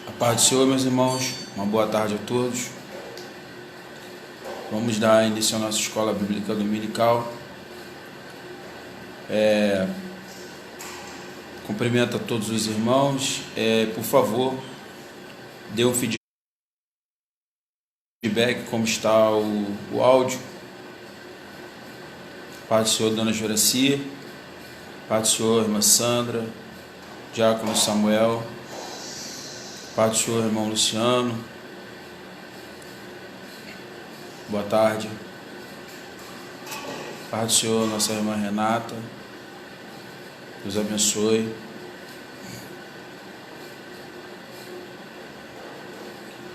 A paz do Senhor, meus irmãos, uma boa tarde a todos. Vamos dar início à nossa escola bíblica dominical. Cumprimento a todos os irmãos. Por favor, dê um feedback como está o áudio. Paz do Senhor, dona Juracia. Paz do Senhor, irmã Sandra. Diácono Samuel. Paz do Senhor, irmão Luciano. Boa tarde. Paz do Senhor, nossa irmã Renata. Deus abençoe.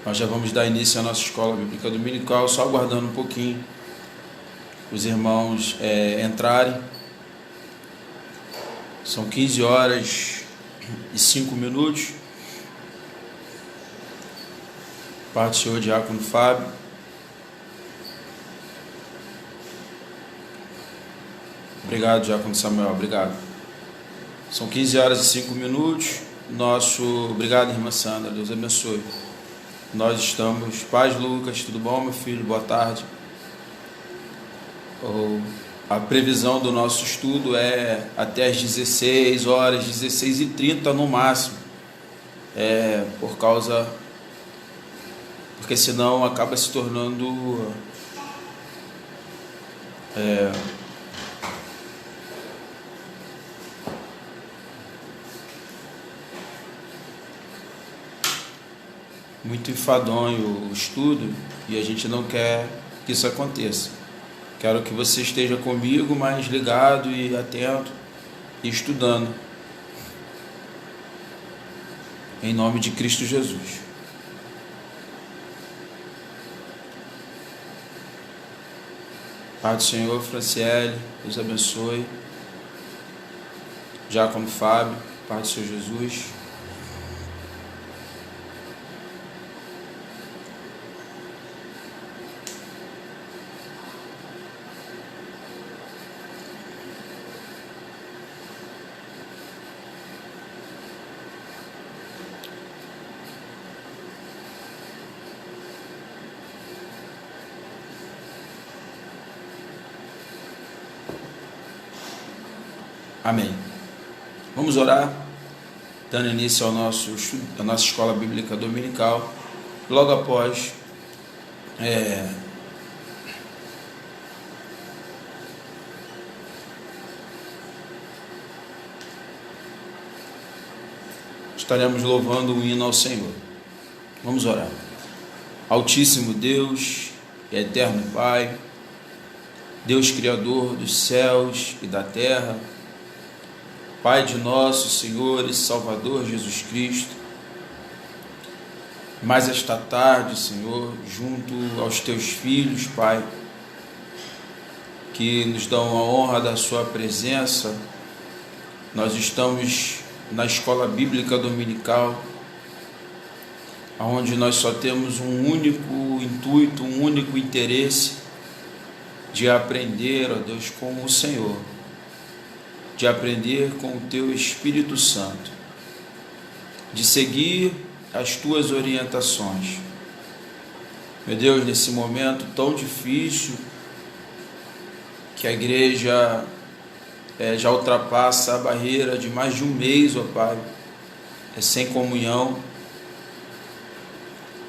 Nós já vamos dar início à nossa escola bíblica dominical, só aguardando um pouquinho os irmãos entrarem. São 15 horas e 5 minutos. Paz do Senhor, Diácono Fábio. Obrigado, Diácono Samuel, obrigado. São 15 horas e 5 minutos. Obrigado, irmã Sandra, Deus abençoe. Nós estamos... Paz, Lucas, tudo bom, meu filho? Boa tarde. A previsão do nosso estudo é até às 16 horas, 16h30 no máximo. Porque senão acaba se tornando... muito enfadonho o estudo, e a gente não quer que isso aconteça. Quero que você esteja comigo, mais ligado e atento e estudando, em nome de Cristo Jesus. Paz do Senhor, Franciele, Deus abençoe. Diácono Fábio, paz do Senhor Jesus. Amém. Vamos orar, dando início ao nosso estudo, à nossa escola bíblica dominical. Logo após estaremos louvando um hino ao Senhor. Vamos orar. Altíssimo Deus e eterno Pai, Deus Criador dos céus e da terra, Pai de nosso Senhor e Salvador Jesus Cristo, mais esta tarde, Senhor, junto aos Teus filhos, Pai, que nos dão a honra da Sua presença, nós estamos na escola bíblica dominical, onde nós só temos um único intuito, um único interesse de aprender, ó Deus, com o Senhor, de aprender com o Teu Espírito Santo, de seguir as Tuas orientações. Meu Deus, nesse momento tão difícil, que a igreja já ultrapassa a barreira de mais de um mês, ó Pai, sem comunhão,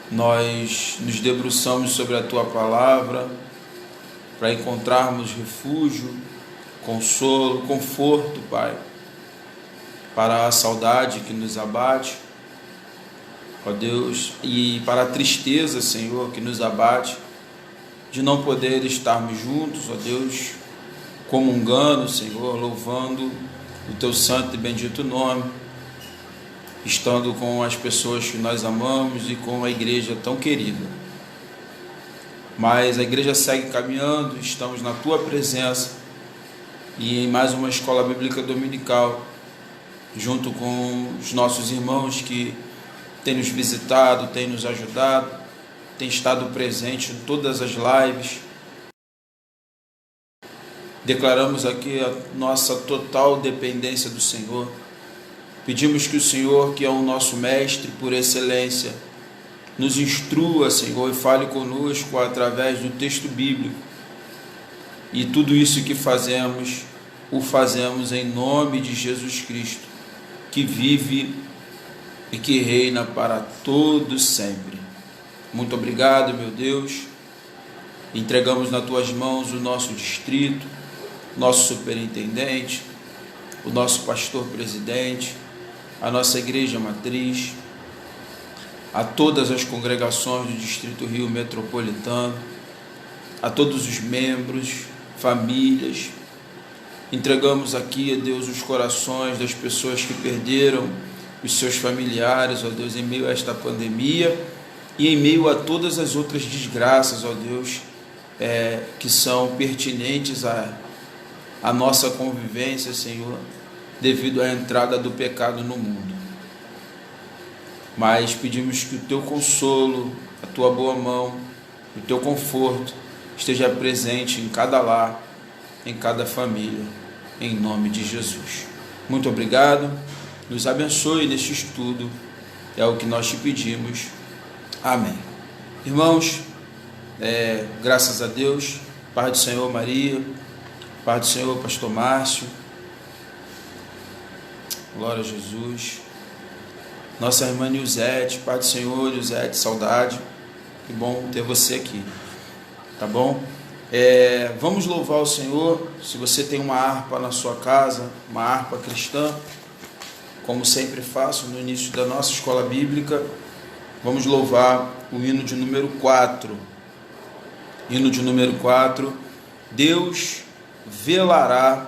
nós nos debruçamos sobre a Tua palavra para encontrarmos refúgio, consolo, conforto, Pai, para a saudade que nos abate, ó Deus, e para a tristeza, Senhor, que nos abate, de não poder estarmos juntos, ó Deus, comungando, Senhor, louvando o Teu santo e bendito nome, estando com as pessoas que nós amamos e com a igreja tão querida. Mas a igreja segue caminhando, estamos na Tua presença, e em mais uma escola bíblica dominical, junto com os nossos irmãos que têm nos visitado, têm nos ajudado, têm estado presente em todas as lives. Declaramos aqui a nossa total dependência do Senhor, Pedimos que o Senhor, que é o nosso mestre por excelência, nos instrua, Senhor, e fale conosco através do texto bíblico. E tudo isso que fazemos, o fazemos em nome de Jesus Cristo, que vive e que reina para todos sempre. Muito obrigado, meu Deus. Entregamos nas tuas mãos o nosso distrito, nosso superintendente, o nosso pastor presidente, a nossa igreja matriz, a todas as congregações do Distrito Rio Metropolitano, a todos os membros, famílias. Entregamos aqui, ó Deus, os corações das pessoas que perderam os seus familiares, ó Deus, em meio a esta pandemia e em meio a todas as outras desgraças, ó Deus, que são pertinentes à nossa convivência, Senhor, devido à entrada do pecado no mundo. Mas pedimos que o teu consolo, a tua boa mão, o teu conforto esteja presente em cada lar, em cada família, em nome de Jesus. Muito obrigado, nos abençoe neste estudo, é o que nós te pedimos. Amém. Irmãos, graças a Deus, Pai do Senhor Maria, Pai do Senhor Pastor Márcio, glória a Jesus. Nossa irmã Nilzete, Pai do Senhor, Nilzete, saudade, que bom ter você aqui, tá bom? Vamos louvar o Senhor. Se você tem uma harpa na sua casa, uma harpa cristã, como sempre faço no início da nossa escola bíblica, vamos louvar o hino de número 4. Hino de número 4, Deus velará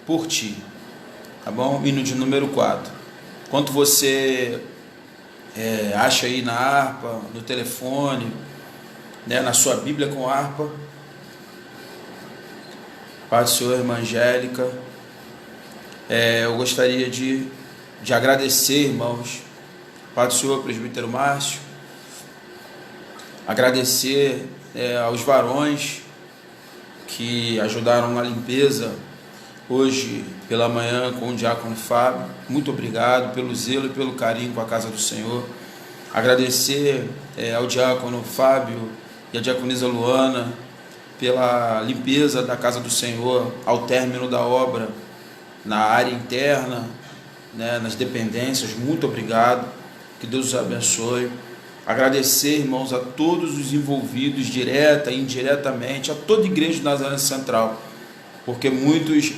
por ti, tá bom? Hino de número 4. Enquanto você acha aí na harpa, no telefone, né, na sua Bíblia com harpa, Pai do Senhor, irmã Angélica, eu gostaria de agradecer, irmãos, Pai do Senhor, presbítero Márcio, agradecer aos varões que ajudaram na limpeza hoje pela manhã com o diácono Fábio. Muito obrigado pelo zelo e pelo carinho com a casa do Senhor. Agradecer ao diácono Fábio e à diaconisa Luana pela limpeza da casa do Senhor ao término da obra na área interna, né, nas dependências. Muito obrigado, que Deus os abençoe. Agradecer, irmãos, a todos os envolvidos, direta e indiretamente, a toda a igreja do Nazareno Central, porque muitos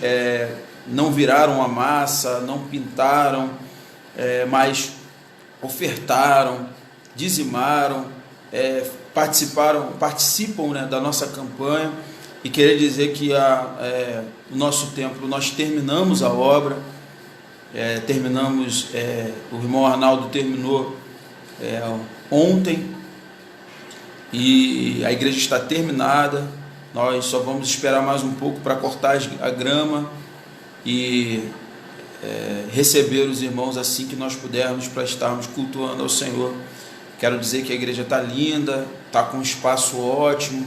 não viraram a massa, não pintaram, mas ofertaram, dizimaram, participam, né, da nossa campanha. E queria dizer que o nosso templo, nós terminamos a obra, o irmão Arnaldo terminou ontem, e a igreja está terminada. Nós só vamos esperar mais um pouco para cortar a grama e receber os irmãos assim que nós pudermos, para estarmos cultuando ao Senhor. Quero dizer que a igreja está linda, está com um espaço ótimo,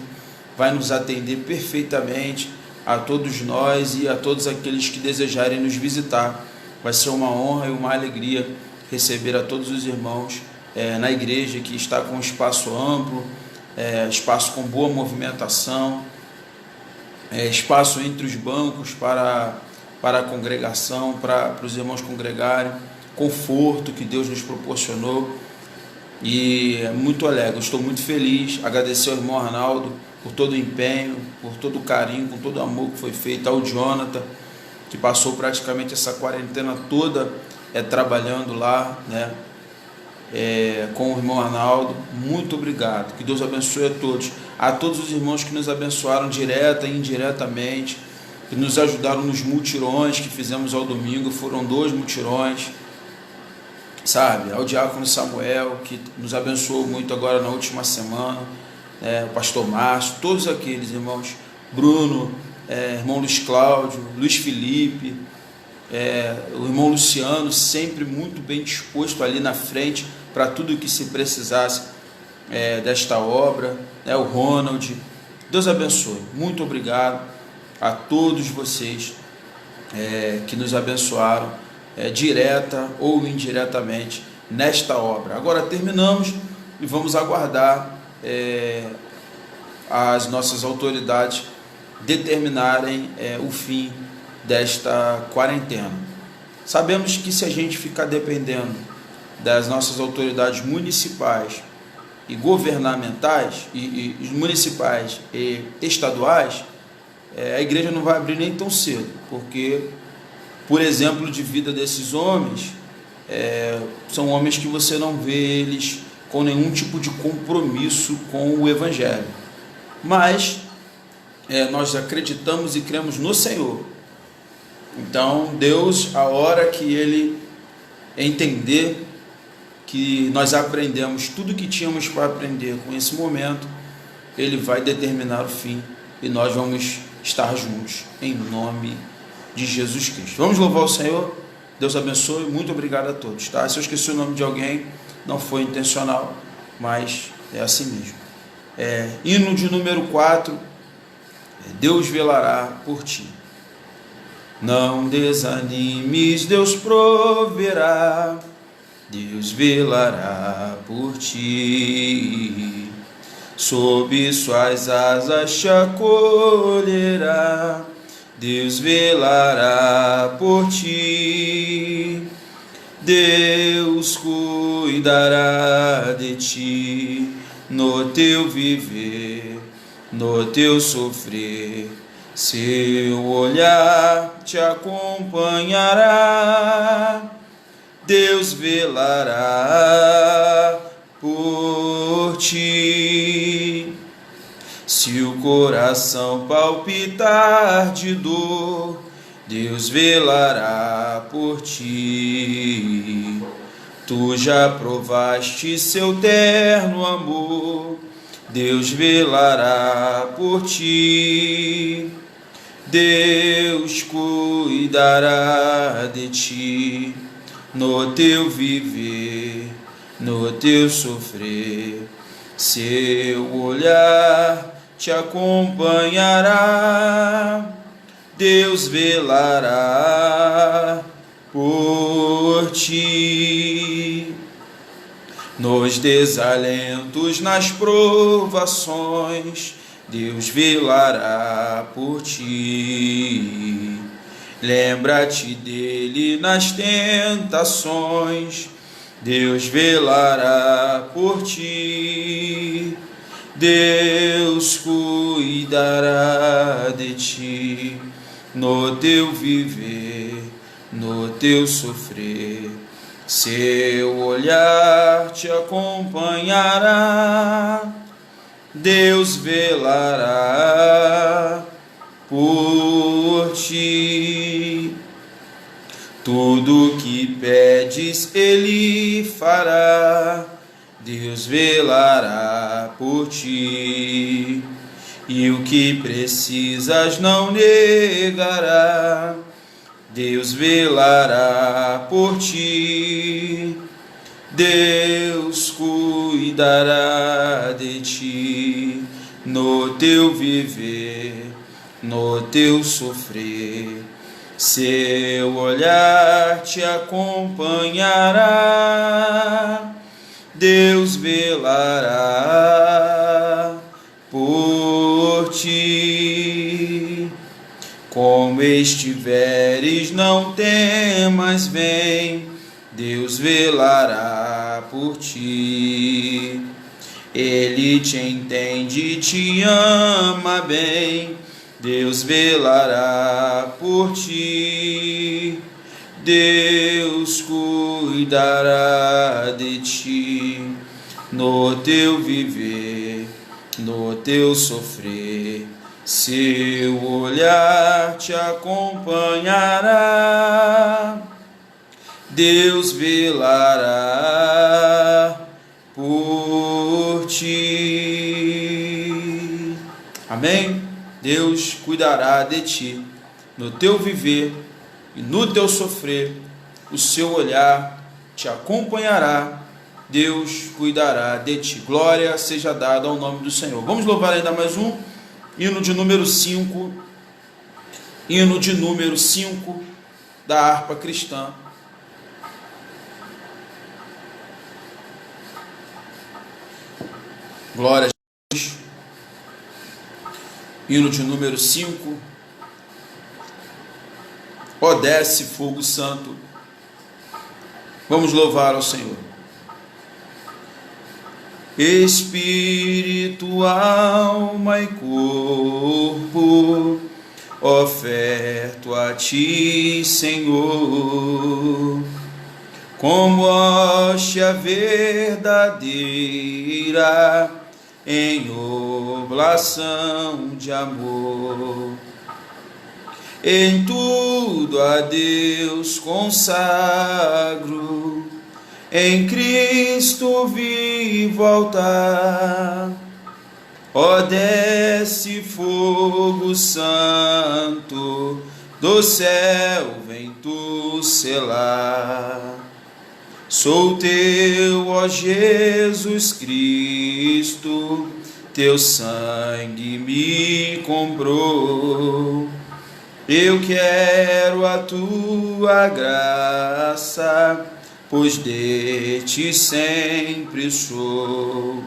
vai nos atender perfeitamente a todos nós e a todos aqueles que desejarem nos visitar. Vai ser uma honra e uma alegria receber a todos os irmãos na igreja, que está com um espaço amplo, espaço com boa movimentação, espaço entre os bancos para a congregação, para os irmãos congregarem, conforto que Deus nos proporcionou. E é muito alegre, estou muito feliz. Agradecer ao irmão Arnaldo por todo o empenho, por todo o carinho, com todo o amor que foi feito, ao Jonathan, que passou praticamente essa quarentena toda trabalhando lá, né, com o irmão Arnaldo. Muito obrigado, que Deus abençoe a todos os irmãos que nos abençoaram direta e indiretamente, que nos ajudaram nos mutirões que fizemos ao domingo. Foram 2 mutirões, sabe, ao diácono Samuel, que nos abençoou muito agora na última semana, o pastor Márcio, todos aqueles irmãos, Bruno, irmão Luiz Cláudio, Luiz Felipe, o irmão Luciano, sempre muito bem disposto ali na frente para tudo que se precisasse desta obra, o Ronald. Deus abençoe. Muito obrigado a todos vocês que nos abençoaram direta ou indiretamente nesta obra. Agora terminamos e vamos aguardar as nossas autoridades determinarem o fim desta quarentena. Sabemos que se a gente ficar dependendo das nossas autoridades municipais e governamentais, e municipais e estaduais, a igreja não vai abrir nem tão cedo, porque, por exemplo, de vida desses homens, são homens que você não vê eles com nenhum tipo de compromisso com o Evangelho. Mas nós acreditamos e cremos no Senhor. Então, Deus, a hora que Ele entender que nós aprendemos tudo que tínhamos para aprender com esse momento, Ele vai determinar o fim e nós vamos estar juntos, em nome de Jesus Cristo. Vamos louvar o Senhor? Deus abençoe, muito obrigado a todos, tá? Se eu esqueci o nome de alguém, não foi intencional, mas é assim mesmo. Hino de número 4, Deus velará por ti. Não desanimes, Deus proverá, Deus velará por ti. Sob suas asas te acolherá, Deus velará por ti. Deus cuidará de ti no teu viver, no teu sofrer. Seu olhar te acompanhará, Deus velará por ti. Se o coração palpitar de dor, Deus velará por ti. Tu já provaste seu terno amor, Deus velará por ti. Deus cuidará de ti no teu viver, no teu sofrer. Seu olhar te acompanhará, Deus velará por ti. Nos desalentos, nas provações, Deus velará por ti. Lembra-te dele nas tentações, Deus velará por ti. Deus cuidará de ti no teu viver, no teu sofrer. Seu olhar te acompanhará, Deus velará por ti. Tudo que pedes Ele fará, Deus velará por ti. E o que precisas não negará, Deus velará por ti. Deus cuidará de ti no teu viver, no teu sofrer. Seu olhar te acompanhará, Deus velará por ti. Como estiveres, não temas, vem, Deus velará por ti. Ele te entende e te ama bem, Deus velará por ti. Deus cuidará de ti no teu viver, no teu sofrer. Seu olhar te acompanhará, Deus velará por ti. Amém? Deus cuidará de ti no teu viver e no teu sofrer. O seu olhar te acompanhará, Deus cuidará de ti. Glória seja dada ao nome do Senhor. Vamos louvar ainda mais um hino de número 5, hino de número 5 da harpa cristã. Glória a Jesus. Hino de número 5. Ó, desce fogo santo. Vamos louvar ao Senhor. Espírito, alma e corpo, oferto a ti, Senhor, como hóstia verdadeira, em oblação de amor. Em tudo a Deus consagro, em Cristo vivo altar. Ó, desce fogo santo, do céu vem tu selar. Sou teu, ó Jesus Cristo, teu sangue me comprou. Eu quero a tua graça, pois de ti sempre sou.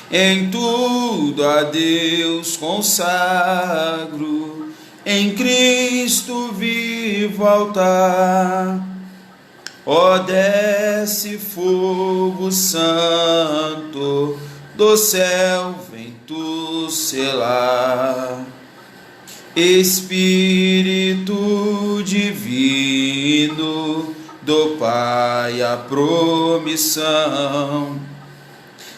Em tudo a Deus consagro, em Cristo vivo altar. Ó, desce fogo santo, do céu vem tu selar. Espírito divino, do Pai a promissão,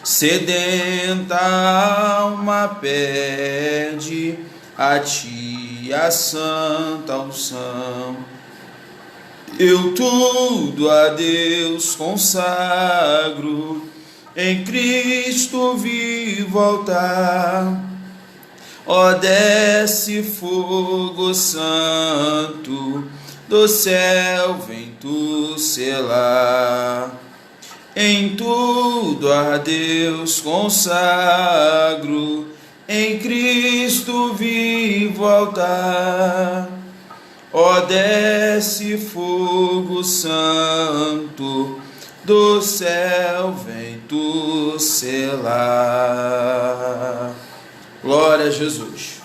sedenta alma pede a ti a santa unção. Eu tudo a Deus consagro, em Cristo vivo altar. Ó, desce fogo santo, do céu vem tu selar. Em tudo a Deus consagro, em Cristo vivo altar. Ó, desce fogo santo, do céu vem tu selar. Glória a Jesus.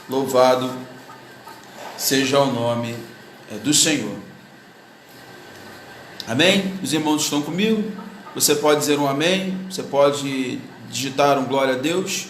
Louvado seja o nome do Senhor. Amém? Os irmãos estão comigo? Você pode dizer um amém? Você pode digitar um glória a Deus?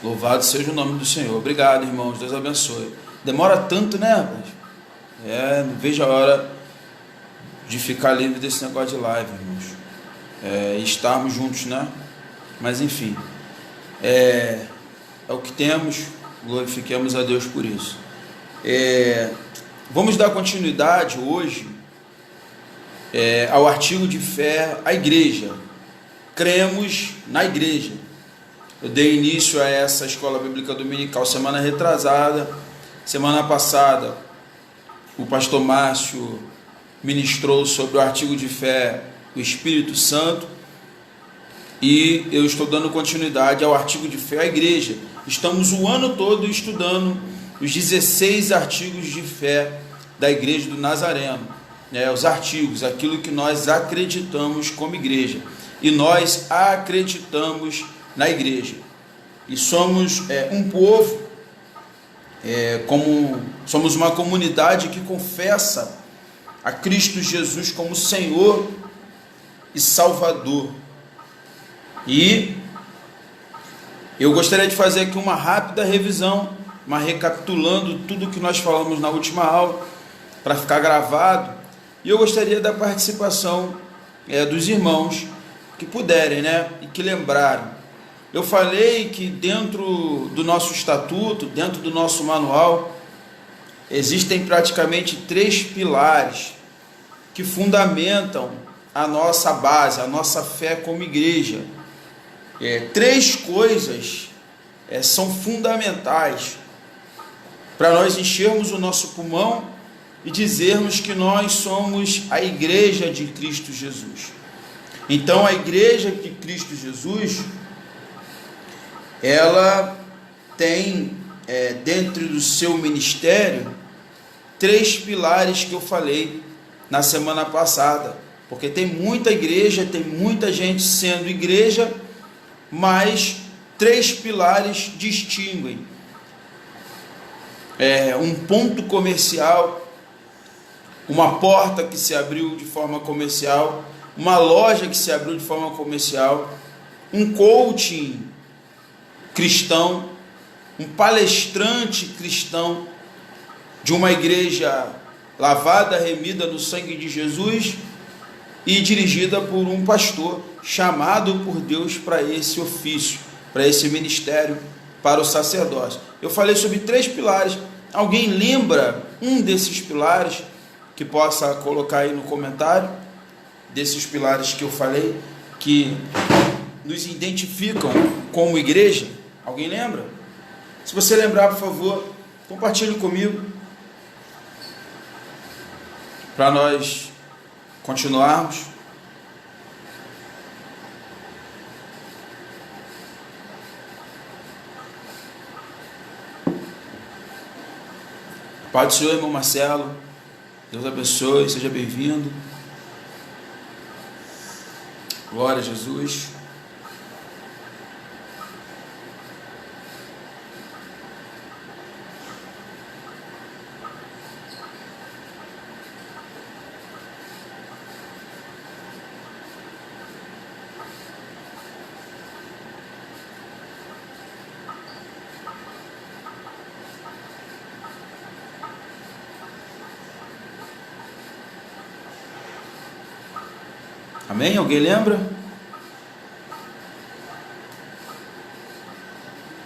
Louvado seja o nome do Senhor. Obrigado, irmãos. Deus abençoe. Demora tanto, né, rapaz? Não vejo a hora de ficar livre desse negócio de live, irmãos. E estarmos juntos, né? Mas enfim, é o que temos. Glorifiquemos a Deus por isso. Vamos dar continuidade hoje ao artigo de fé, à igreja. Cremos na igreja. Eu dei início a essa escola bíblica dominical semana retrasada. Semana passada, o pastor Márcio ministrou sobre o artigo de fé, o Espírito Santo. E eu estou dando continuidade ao artigo de fé à igreja. Estamos o ano todo estudando os 16 artigos de fé da igreja do Nazareno. Os artigos, aquilo que nós acreditamos como igreja. E nós acreditamos na igreja, e somos um povo, somos uma comunidade que confessa a Cristo Jesus como Senhor e Salvador. E eu gostaria de fazer aqui uma rápida revisão, recapitulando tudo que nós falamos na última aula, para ficar gravado, e eu gostaria da participação dos irmãos que puderem, e que lembraram. Eu falei que dentro do nosso estatuto, dentro do nosso manual, existem praticamente 3 pilares que fundamentam a nossa base, a nossa fé como igreja. Três coisas são fundamentais para nós enchermos o nosso pulmão e dizermos que nós somos a igreja de Cristo Jesus. Então, a igreja de Cristo Jesus, ela tem dentro do seu ministério três pilares que eu falei na semana passada, porque tem muita igreja, tem muita gente sendo igreja, mas três pilares distinguem um ponto comercial, uma porta que se abriu de forma comercial, uma loja que se abriu de forma comercial, um coaching cristão, um palestrante cristão de uma igreja lavada, remida no sangue de Jesus e dirigida por um pastor chamado por Deus para esse ofício, para esse ministério, para o sacerdócio. Eu falei sobre três pilares. Alguém lembra um desses pilares que possa colocar aí no comentário? Desses pilares que eu falei, que nos identificam como igreja? Alguém lembra? Se você lembrar, por favor, compartilhe comigo, para nós continuarmos. Pai do Senhor, irmão Marcelo, Deus abençoe, seja bem-vindo. Glória a Jesus. Amém? Alguém lembra?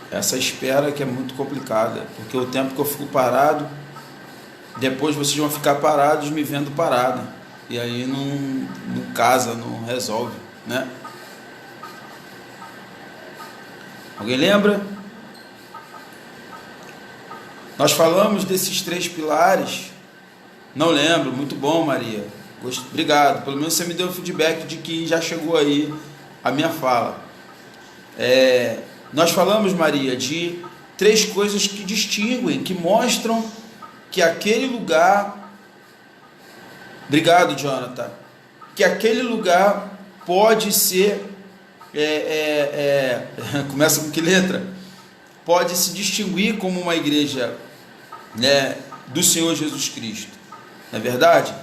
Essa espera que é muito complicada, porque o tempo que eu fico parado, depois vocês vão ficar parados me vendo parado, e aí não casa, não resolve, né? Alguém lembra? Nós falamos desses três pilares. Não lembro, muito bom, Maria. Obrigado, pelo menos você me deu o feedback de que já chegou aí a minha fala. Nós falamos, Maria, de três coisas que distinguem, que mostram que aquele lugar, obrigado, Jonathan, que aquele lugar pode ser, começa com que letra? Pode se distinguir como uma igreja, né, do Senhor Jesus Cristo, não é verdade?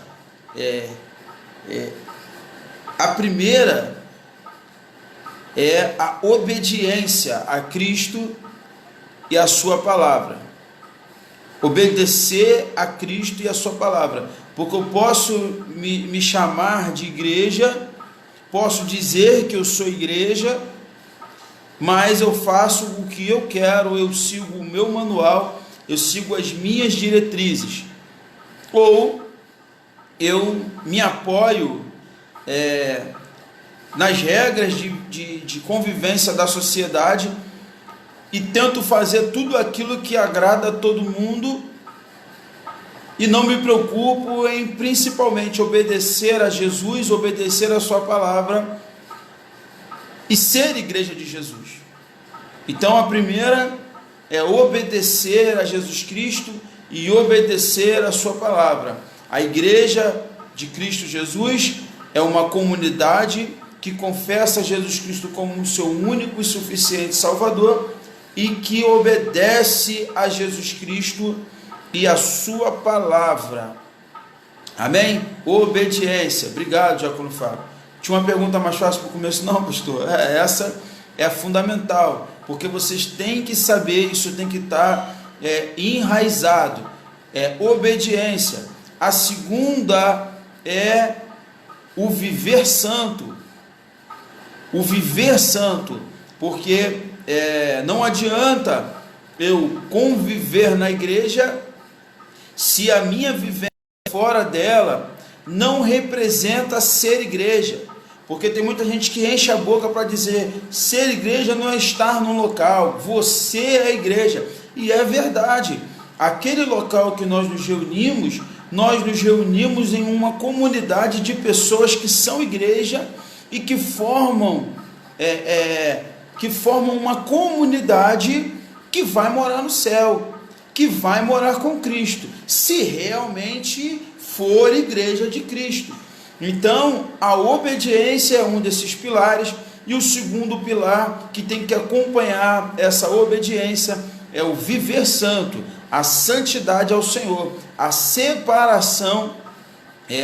A primeira é a obediência a Cristo e a sua palavra. Obedecer a Cristo e a sua palavra, porque eu posso me chamar de igreja, posso dizer que eu sou igreja, mas eu faço o que eu quero, eu sigo o meu manual, eu sigo as minhas diretrizes, ou eu me apoio nas regras de convivência da sociedade e tento fazer tudo aquilo que agrada a todo mundo e não me preocupo em principalmente obedecer a Jesus, obedecer a sua palavra e ser igreja de Jesus. Então a primeira é obedecer a Jesus Cristo e obedecer a sua palavra. A igreja de Cristo Jesus é uma comunidade que confessa Jesus Cristo como o seu único e suficiente Salvador e que obedece a Jesus Cristo e a sua palavra. Amém? Obediência. Obrigado, Diácono Fábio. Tinha uma pergunta mais fácil para o começo? Não, pastor. Essa é fundamental, porque vocês têm que saber, isso tem que estar enraizado. Obediência. A segunda é o viver santo. O viver santo, porque não adianta eu conviver na igreja se a minha vivência fora dela não representa ser igreja, porque tem muita gente que enche a boca para dizer, ser igreja não é estar num local, você é a igreja, e é verdade. Aquele local que nós nos reunimos em uma comunidade de pessoas que são igreja e que formam uma comunidade que vai morar no céu, que vai morar com Cristo, se realmente for igreja de Cristo. Então, a obediência é um desses pilares, e o segundo pilar que tem que acompanhar essa obediência é o viver santo, a santidade ao Senhor, a separação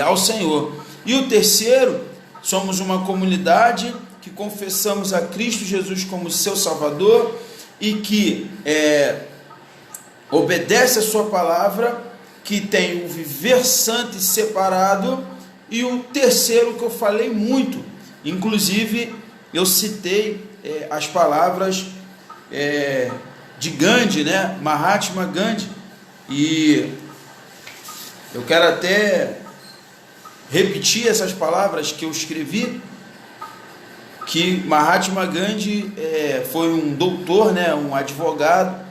ao Senhor. E o terceiro, somos uma comunidade que confessamos a Cristo Jesus como seu Salvador e que obedece a sua palavra, que tem o viver santo e separado. E o terceiro que eu falei muito, inclusive eu citei as palavras de Gandhi, né? Mahatma Gandhi, e eu quero até repetir essas palavras que eu escrevi, que Mahatma Gandhi foi um doutor, né? Um advogado,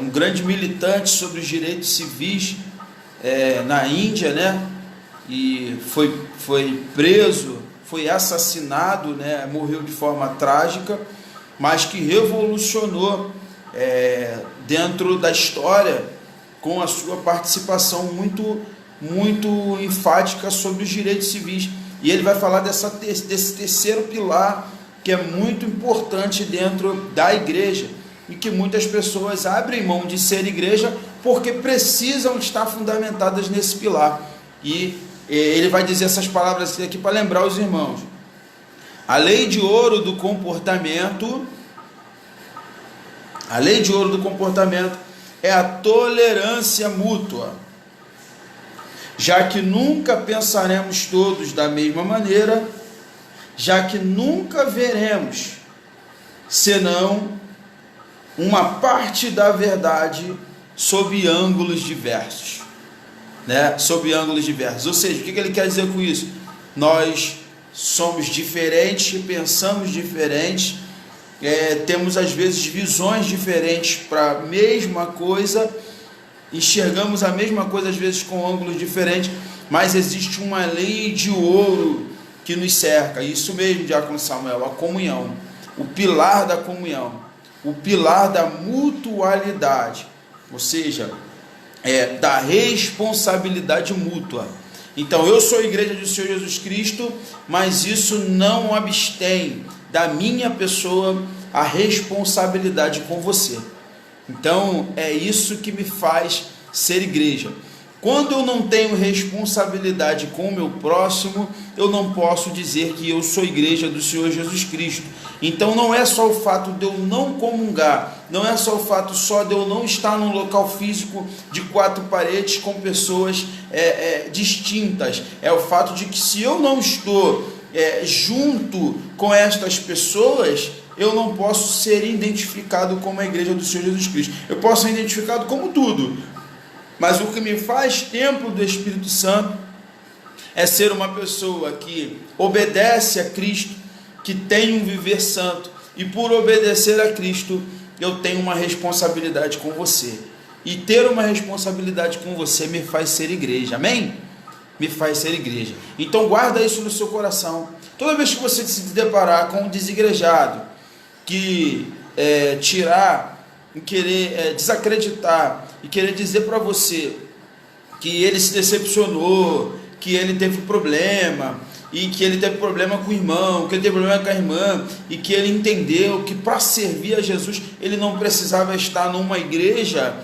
um grande militante sobre os direitos civis na Índia, né? E foi preso, foi assassinado, né? Morreu de forma trágica, mas que revolucionou dentro da história com a sua participação muito, muito enfática sobre os direitos civis. E ele vai falar desse terceiro pilar que é muito importante dentro da igreja e que muitas pessoas abrem mão de ser igreja porque precisam estar fundamentadas nesse pilar. E ele vai dizer essas palavras aqui para lembrar os irmãos. A lei de ouro do comportamento, é a tolerância mútua, já que nunca pensaremos todos da mesma maneira, já que nunca veremos senão uma parte da verdade sob ângulos diversos. Né? Sob ângulos diversos. Ou seja, o que ele quer dizer com isso? Nós somos diferentes, pensamos diferentes, temos às vezes visões diferentes para a mesma coisa, enxergamos a mesma coisa às vezes com ângulos diferentes, mas existe uma lei de ouro que nos cerca. Isso mesmo, Diácono Samuel, a comunhão, o pilar da comunhão, o pilar da mutualidade, ou seja, da responsabilidade mútua. Então, eu sou a igreja do Senhor Jesus Cristo, mas isso não abstém da minha pessoa a responsabilidade com você. Então, é isso que me faz ser igreja. Quando eu não tenho responsabilidade com o meu próximo, eu não posso dizer que eu sou igreja do Senhor Jesus Cristo. Então não é só o fato de eu não comungar, não é só o fato de eu não estar num local físico de 4 paredes com pessoas distintas. É o fato de que se eu não estou junto com estas pessoas, eu não posso ser identificado como a igreja do Senhor Jesus Cristo. Eu posso ser identificado como tudo, mas o que me faz templo do Espírito Santo é ser uma pessoa que obedece a Cristo, que tem um viver santo, e por obedecer a Cristo, eu tenho uma responsabilidade com você. E ter uma responsabilidade com você me faz ser igreja, amém? Me faz ser igreja. Então guarda isso no seu coração. Toda vez que você se deparar com um desigrejado, que querer desacreditar e querer dizer para você que ele se decepcionou, que ele teve problema, e que ele teve problema com o irmão, que ele teve problema com a irmã, e que ele entendeu que para servir a Jesus ele não precisava estar numa igreja,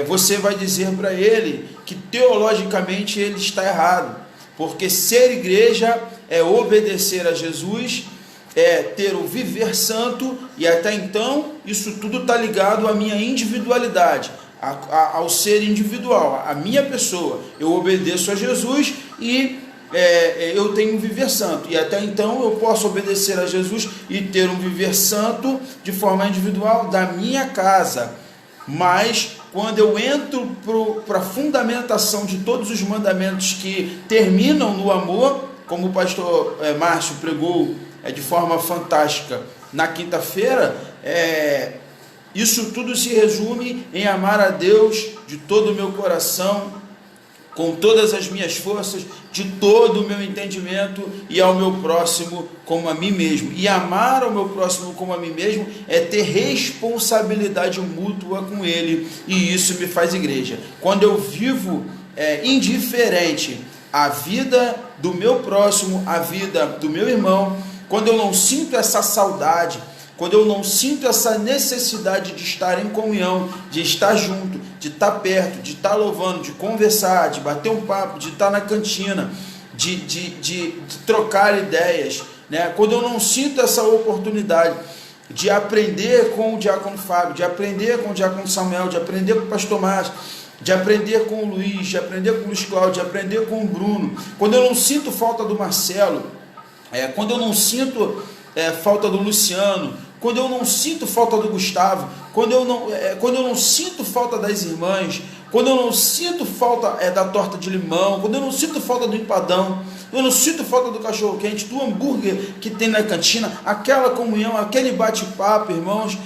você vai dizer para ele que teologicamente ele está errado, porque ser igreja é obedecer a Jesus, ter o viver santo, e até então isso tudo está ligado à minha individualidade, ao ser individual, a minha pessoa. Eu obedeço a Jesus e eu tenho um viver santo, e até então eu posso obedecer a Jesus e ter um viver santo de forma individual da minha casa, mas quando eu entro para a fundamentação de todos os mandamentos que terminam no amor, como o pastor Márcio pregou de forma fantástica na quinta-feira, isso tudo se resume em amar a Deus de todo o meu coração, com todas as minhas forças, de todo o meu entendimento, e ao meu próximo como a mim mesmo. E amar ao meu próximo como a mim mesmo é ter responsabilidade mútua com ele, e isso me faz igreja. Quando eu vivo indiferente à vida do meu próximo, à vida do meu irmão, quando eu não sinto essa saudade, quando eu não sinto essa necessidade de estar em comunhão, de estar junto, de estar perto, de estar louvando, de conversar, de bater um papo, de estar na cantina, de trocar ideias, né? Quando eu não sinto essa oportunidade de aprender com o diácono Fábio, de aprender com o diácono Samuel, de aprender com o pastor Márcio, de aprender com o Luiz, de aprender com o Luiz Cláudio, de aprender com o Bruno, quando eu não sinto falta do Marcelo, quando eu não sinto falta do Luciano, quando eu não sinto falta do Gustavo, quando eu não sinto falta das irmãs, quando eu não sinto falta da torta de limão, quando eu não sinto falta do empadão, eu não sinto falta do cachorro quente, do hambúrguer que tem na cantina, aquela comunhão, aquele bate-papo, irmãos,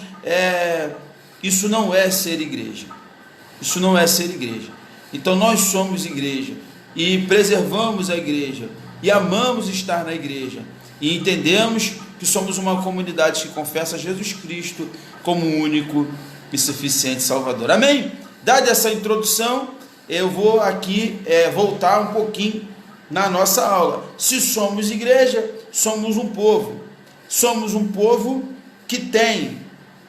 isso não é ser igreja. Isso não é ser igreja. Então nós somos igreja e preservamos a igreja e amamos estar na igreja e entendemos que somos uma comunidade que confessa Jesus Cristo como único e suficiente Salvador. Amém? Dada essa introdução, eu vou aqui voltar um pouquinho na nossa aula. Se somos igreja, somos um povo. Somos um povo que tem,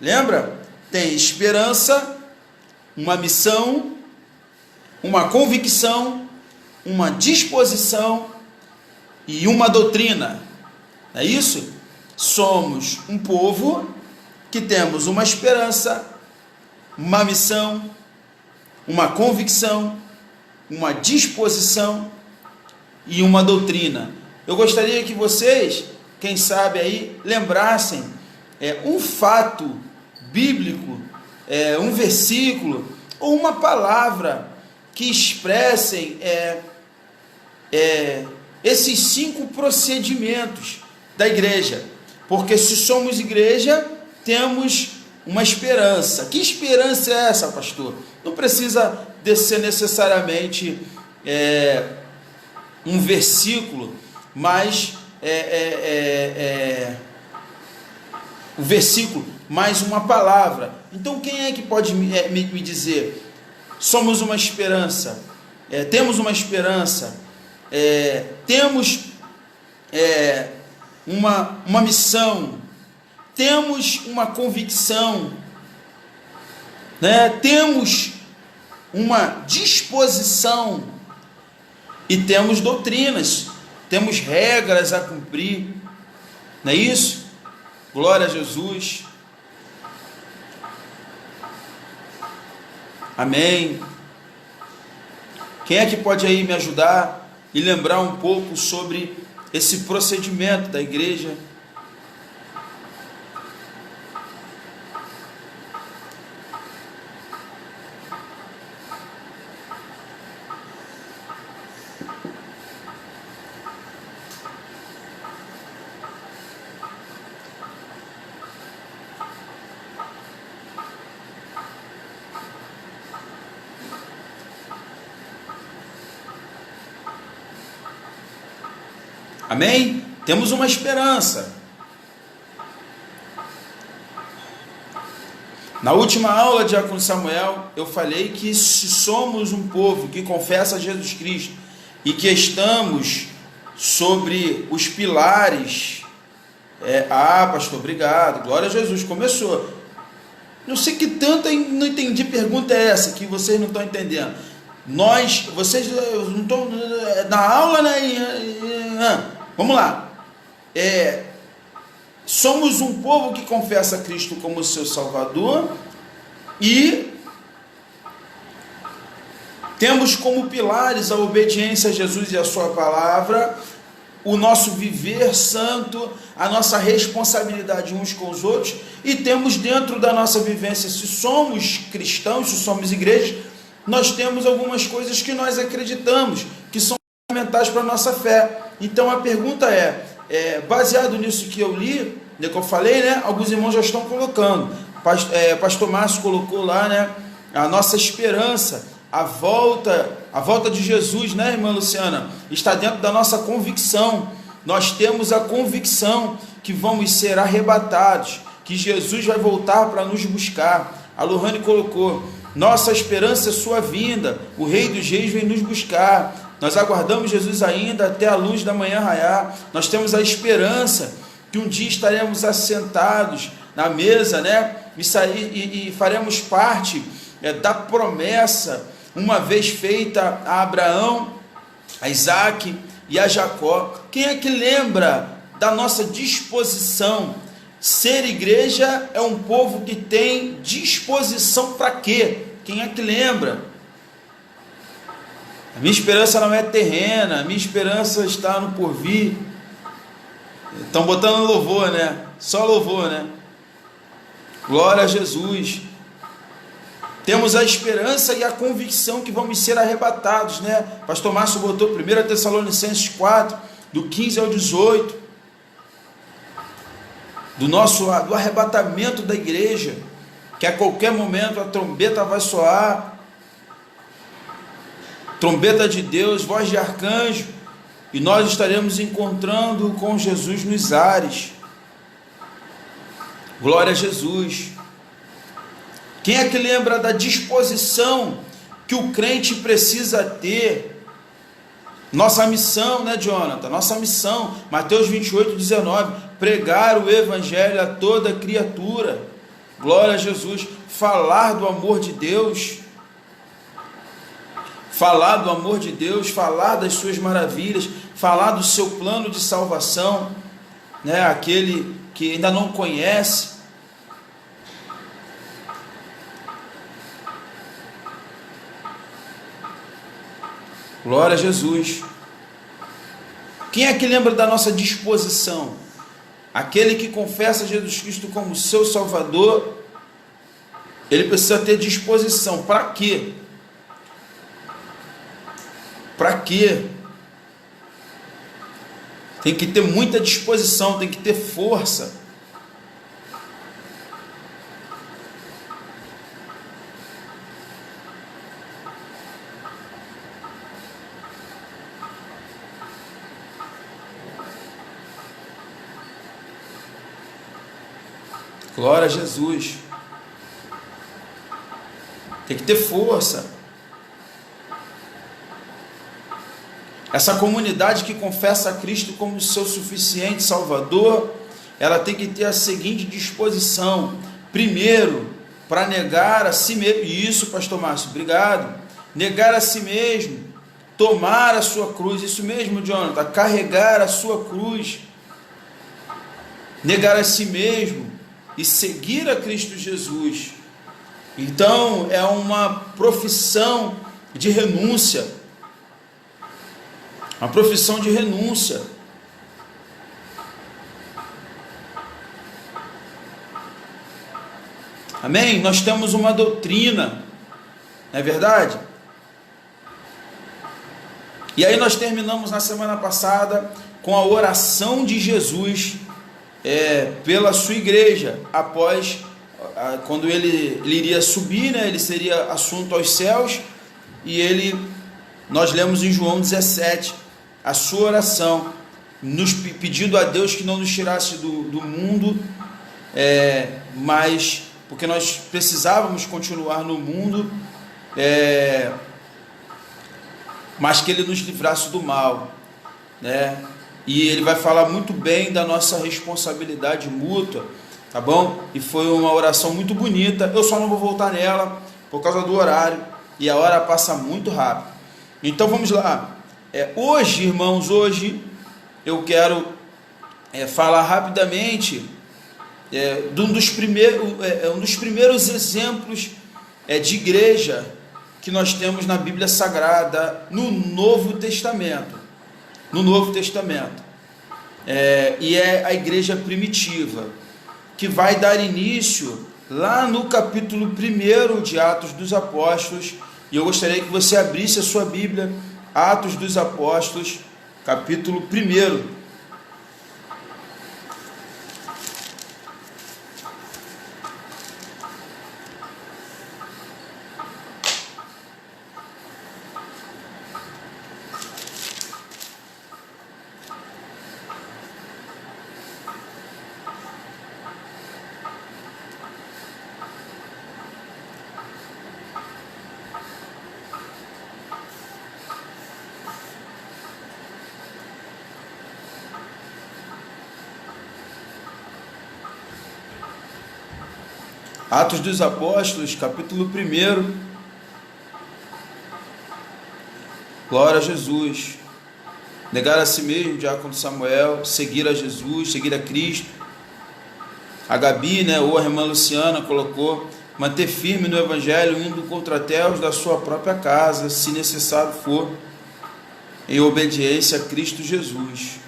lembra? Tem esperança, uma missão, uma convicção, uma disposição e uma doutrina. Não é isso? Somos um povo que temos uma esperança, uma missão, uma convicção, uma disposição e uma doutrina. Eu gostaria que vocês, quem sabe aí, lembrassem um fato bíblico, um versículo ou uma palavra que expressem esses 5 procedimentos da igreja. Porque se somos igreja, temos uma esperança. Que esperança é essa, pastor? Não precisa ser necessariamente um versículo, mas o versículo, mais uma palavra. Então quem é que pode me dizer? Somos uma esperança, temos uma esperança, temos uma missão, temos uma convicção, né? Temos uma disposição e temos doutrinas, temos regras a cumprir, não é isso? Glória a Jesus. Amém. Quem é que pode aí me ajudar e lembrar um pouco sobre esse procedimento da igreja? Amém? Temos uma esperança. Na última aula de Diácono Samuel, eu falei que se somos um povo que confessa Jesus Cristo e que estamos sobre os pilares, pastor, obrigado, glória a Jesus, começou. Não sei que tanta, não entendi, pergunta é essa que vocês não estão entendendo. Vocês não estão na aula, né? Vamos lá. Somos um povo que confessa Cristo como seu Salvador e temos como pilares a obediência a Jesus e a sua palavra, o nosso viver santo, a nossa responsabilidade uns com os outros, e temos dentro da nossa vivência, se somos cristãos, se somos igrejas, nós temos algumas coisas que nós acreditamos, que são fundamentais para a nossa fé. Então a pergunta baseado nisso que eu li, que eu falei, né, alguns irmãos já estão colocando, pastor Márcio colocou lá, né, a nossa esperança, a volta de Jesus, né, irmã Luciana, está dentro da nossa convicção. Nós temos a convicção que vamos ser arrebatados, que Jesus vai voltar para nos buscar. A Lohane colocou, nossa esperança é sua vinda, o Rei dos Reis vem nos buscar. Nós aguardamos Jesus ainda até a luz da manhã raiar. Nós temos a esperança que um dia estaremos assentados na mesa, né, e faremos parte da promessa, uma vez feita a Abraão, a Isaac e a Jacó. Quem é que lembra da nossa disposição? Ser igreja é um povo que tem disposição para quê? Quem é que lembra? A minha esperança não é terrena, a minha esperança está no porvir. Estão botando louvor, né? Só louvor, né? Glória a Jesus. Temos a esperança e a convicção que vamos ser arrebatados, né? Pastor Márcio botou 1 Tessalonicenses 4, do 15 ao 18, do arrebatamento da igreja, que a qualquer momento a trombeta vai soar, trombeta de Deus, voz de arcanjo, e nós estaremos encontrando com Jesus nos ares. Glória a Jesus. Quem é que lembra da disposição que o crente precisa ter? Nossa missão, né, Jonathan? Nossa missão, Mateus 28, 19, pregar o evangelho a toda criatura. Glória a Jesus. Falar do amor de Deus. Falar do amor de Deus, falar das suas maravilhas, falar do seu plano de salvação, né? Aquele que ainda não conhece. Glória a Jesus. Quem é que lembra da nossa disposição? Aquele que confessa Jesus Cristo como seu Salvador, ele precisa ter disposição. Para quê? Para quê? Tem que ter muita disposição, tem que ter força. Glória a Jesus. Tem que ter força. Essa comunidade que confessa a Cristo como seu suficiente Salvador, ela tem que ter a seguinte disposição. Primeiro, para negar a si mesmo. Isso, pastor Márcio, obrigado. Negar a si mesmo, tomar a sua cruz. Isso mesmo, Jonathan, carregar a sua cruz. Negar a si mesmo e seguir a Cristo Jesus. Então é uma profissão de renúncia, uma profissão de renúncia. Amém? Nós temos uma doutrina, não é verdade? E aí nós terminamos na semana passada com a oração de Jesus pela sua igreja, após, quando ele iria subir, né, ele seria assunto aos céus, e nós lemos em João 17, a sua oração, nos pedindo a Deus que não nos tirasse do mundo, mas porque nós precisávamos continuar no mundo, mas que ele nos livrasse do mal, né? E ele vai falar muito bem da nossa responsabilidade mútua, tá bom? E foi uma oração muito bonita. Eu só não vou voltar nela por causa do horário, e a hora passa muito rápido. Então vamos lá. Hoje, irmãos, eu quero falar rapidamente de um dos primeiros exemplos de igreja que nós temos na Bíblia Sagrada, no Novo Testamento. No Novo Testamento. e é a igreja primitiva, que vai dar início lá no capítulo 1 de Atos dos Apóstolos, e eu gostaria que você abrisse a sua Bíblia, Atos dos Apóstolos, capítulo 1. Atos dos Apóstolos, capítulo 1. Glória a Jesus. Negar a si mesmo, diácono Samuel, seguir a Jesus, seguir a Cristo. A Gabi, ou a irmã Luciana colocou, manter firme no Evangelho, indo contra até os da sua própria casa, se necessário for, em obediência a Cristo Jesus.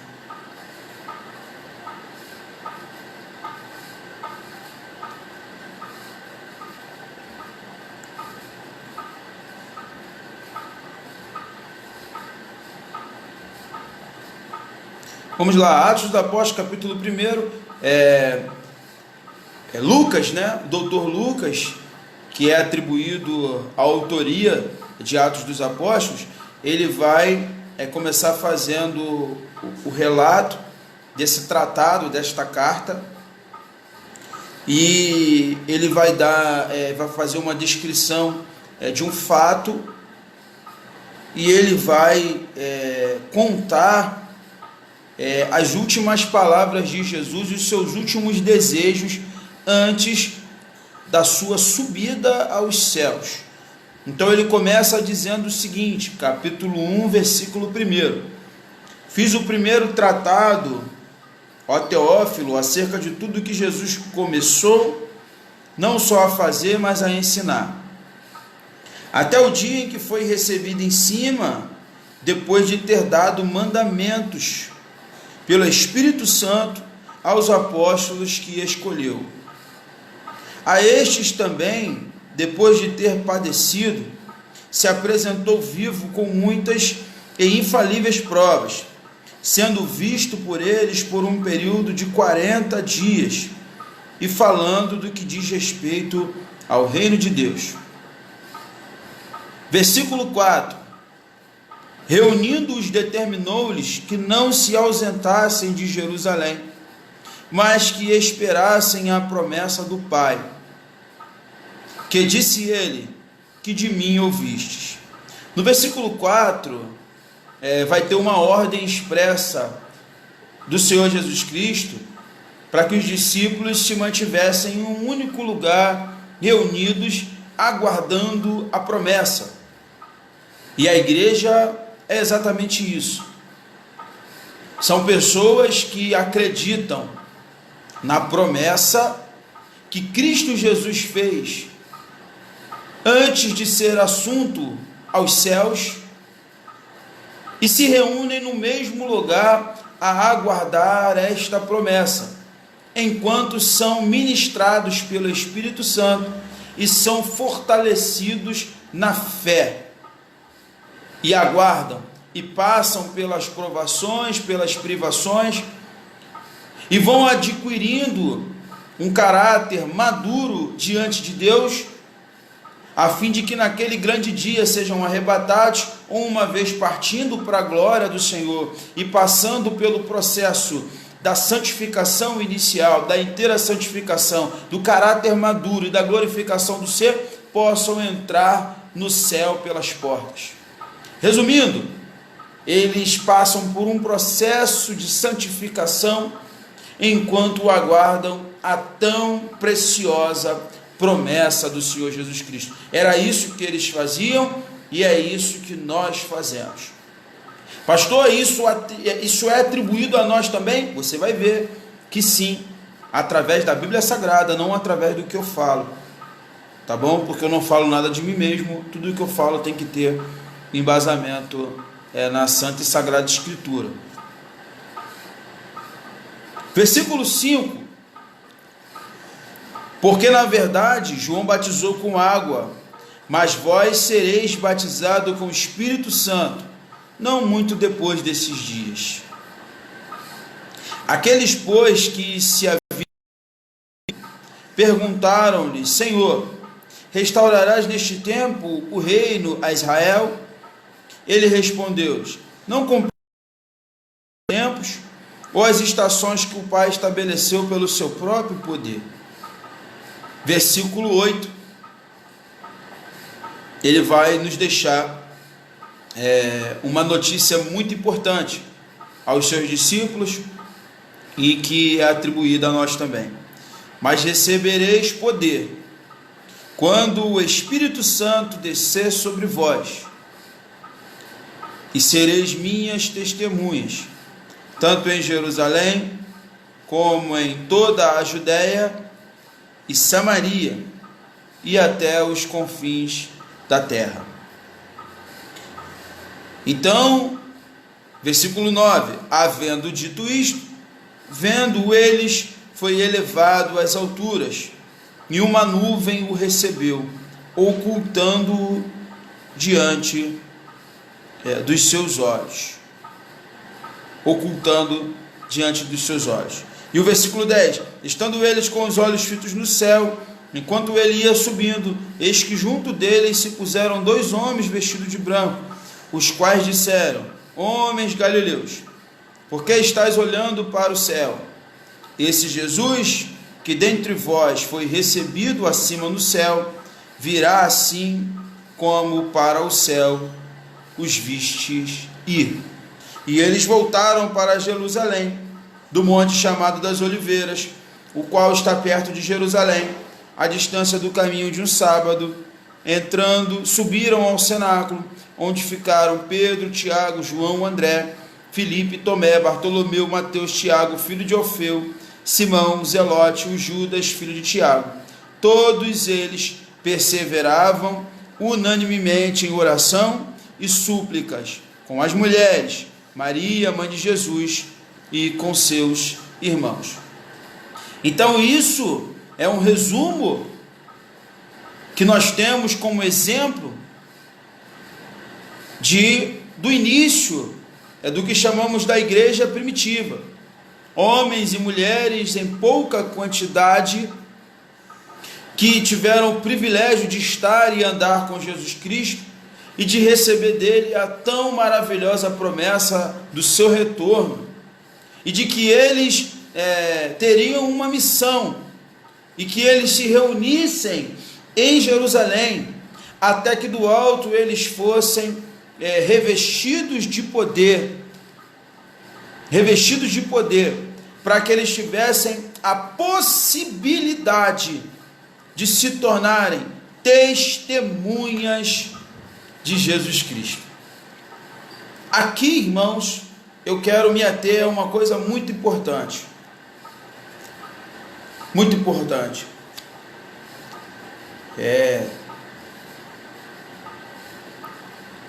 Vamos lá, Atos dos Apóstolos, capítulo 1, Lucas, o doutor Lucas, que é atribuído à autoria de Atos dos Apóstolos, ele vai começar fazendo o relato desse tratado, desta carta, e ele vai fazer uma descrição de um fato, e ele vai contar as últimas palavras de Jesus e os seus últimos desejos antes da sua subida aos céus. Então ele começa dizendo o seguinte, capítulo 1, versículo 1: Fiz o primeiro tratado, ó Teófilo, acerca de tudo que Jesus começou, não só a fazer, mas a ensinar, até o dia em que foi recebido em cima, depois de ter dado mandamentos pelo Espírito Santo aos apóstolos que escolheu. A estes também, depois de ter padecido, se apresentou vivo com muitas e infalíveis provas, sendo visto por eles por um período de 40 dias, e falando do que diz respeito ao reino de Deus. Versículo 4: Reunindo-os, determinou-lhes que não se ausentassem de Jerusalém, mas que esperassem a promessa do Pai, que disse ele, que de mim ouvistes. No versículo 4, vai ter uma ordem expressa do Senhor Jesus Cristo, para que os discípulos se mantivessem em um único lugar, reunidos, aguardando a promessa. E a igreja é exatamente isso. São pessoas que acreditam na promessa que Cristo Jesus fez antes de ser assunto aos céus e se reúnem no mesmo lugar a aguardar esta promessa, enquanto são ministrados pelo Espírito Santo e são fortalecidos na fé. E aguardam, e passam pelas provações, pelas privações, e vão adquirindo um caráter maduro diante de Deus, a fim de que naquele grande dia sejam arrebatados, ou uma vez partindo para a glória do Senhor, e passando pelo processo da santificação inicial, da inteira santificação, do caráter maduro e da glorificação do ser, possam entrar no céu pelas portas. Resumindo, eles passam por um processo de santificação enquanto aguardam a tão preciosa promessa do Senhor Jesus Cristo. Era isso que eles faziam e é isso que nós fazemos. Pastor, isso é atribuído a nós também? Você vai ver que sim, através da Bíblia Sagrada, não através do que eu falo, tá bom? Porque eu não falo nada de mim mesmo, tudo o que eu falo tem que ter embasamento na Santa e Sagrada Escritura. Versículo 5: porque na verdade João batizou com água, mas vós sereis batizados com o Espírito Santo, não muito depois desses dias. Aqueles, pois, que se haviam perguntaram-lhe: Senhor, restaurarás neste tempo o reino a Israel? Ele respondeu-lhes: não compreendem os tempos ou as estações que o Pai estabeleceu pelo seu próprio poder. Versículo 8, ele vai nos deixar uma notícia muito importante aos seus discípulos e que é atribuída a nós também. Mas recebereis poder quando o Espírito Santo descer sobre vós, e sereis minhas testemunhas, tanto em Jerusalém, como em toda a Judéia e Samaria, e até os confins da terra. Então, versículo 9: havendo dito isto, vendo eles, foi elevado às alturas, e uma nuvem o recebeu, ocultando-o diante dos seus olhos. Ocultando diante dos seus olhos. E o versículo 10: estando eles com os olhos fitos no céu, enquanto ele ia subindo, eis que junto deles se puseram 2 homens vestidos de branco, os quais disseram: homens galileus, por que estáis olhando para o céu? Esse Jesus, que dentre vós foi recebido acima no céu, virá assim como para o céu os vistes ir. E eles voltaram para Jerusalém, do monte chamado das Oliveiras, o qual está perto de Jerusalém, à distância do caminho de um sábado. Entrando, subiram ao cenáculo, onde ficaram Pedro, Tiago, João, André, Filipe, Tomé, Bartolomeu, Mateus, Tiago, filho de Alfeu, Simão, Zelote, o Judas, filho de Tiago. Todos eles perseveravam unanimemente em oração e súplicas com as mulheres, Maria, mãe de Jesus, e com seus irmãos. Então isso é um resumo que nós temos como exemplo do início, do que chamamos da igreja primitiva. Homens e mulheres em pouca quantidade que tiveram o privilégio de estar e andar com Jesus Cristo e de receber dele a tão maravilhosa promessa do seu retorno, e de que eles teriam uma missão, e que eles se reunissem em Jerusalém, até que do alto eles fossem revestidos de poder, para que eles tivessem a possibilidade de se tornarem testemunhas de Jesus Cristo. Aqui, irmãos, eu quero me ater a uma coisa muito importante. Muito importante.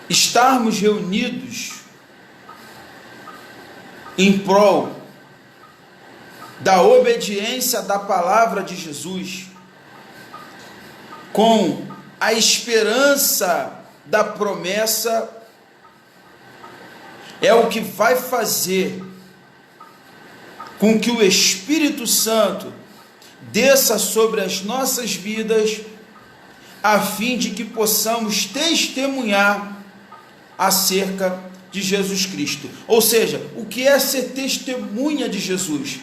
Estarmos reunidos em prol da obediência da palavra de Jesus, com a esperança da promessa, é o que vai fazer com que o Espírito Santo desça sobre as nossas vidas, a fim de que possamos testemunhar acerca de Jesus Cristo. Ou seja, o que é ser testemunha de Jesus?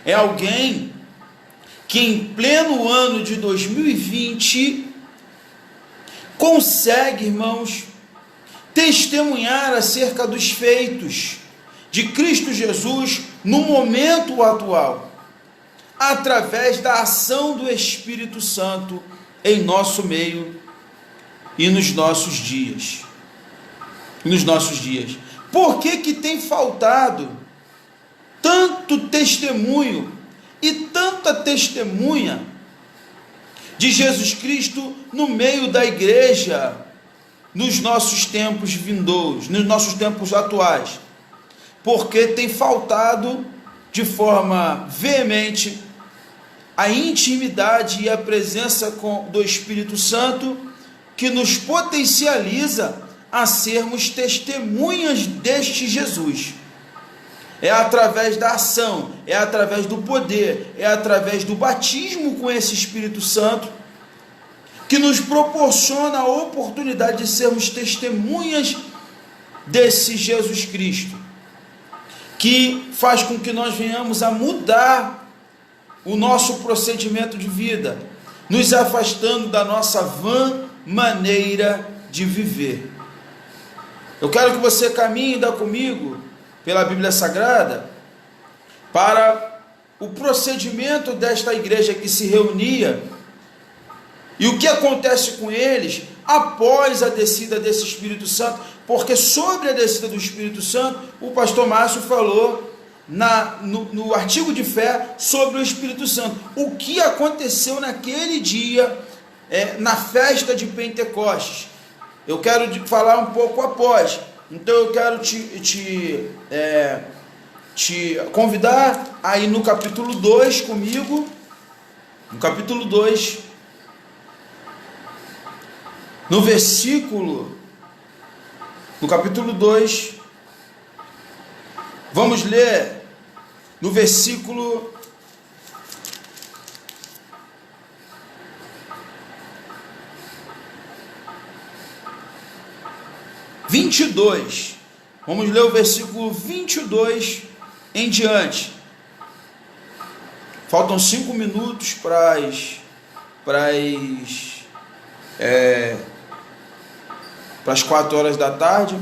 É alguém que em pleno ano de 2020 consegue, irmãos, testemunhar acerca dos feitos de Cristo Jesus no momento atual, através da ação do Espírito Santo em nosso meio e nos nossos dias. Por que tem faltado tanto testemunho e tanta testemunha de Jesus Cristo no meio da igreja, nos nossos tempos vindouros, nos nossos tempos atuais? Porque tem faltado de forma veemente a intimidade e a presença do Espírito Santo, que nos potencializa a sermos testemunhas deste Jesus. É através da ação, é através do poder, é através do batismo com esse Espírito Santo, que nos proporciona a oportunidade de sermos testemunhas desse Jesus Cristo, que faz com que nós venhamos a mudar o nosso procedimento de vida, nos afastando da nossa vã maneira de viver. Eu quero que você caminhe ainda comigo pela Bíblia Sagrada para o procedimento desta igreja que se reunia e o que acontece com eles após a descida desse Espírito Santo, porque sobre a descida do Espírito Santo, o pastor Márcio falou no artigo de fé sobre o Espírito Santo. O que aconteceu naquele dia, na festa de Pentecostes. Eu quero falar um pouco após. Então eu quero te convidar a ir no capítulo 2 comigo. No capítulo 2, no capítulo 2, vamos ler no versículo 22. Vamos ler o versículo 22 em diante. Faltam 5 minutos para as 4 horas da tarde.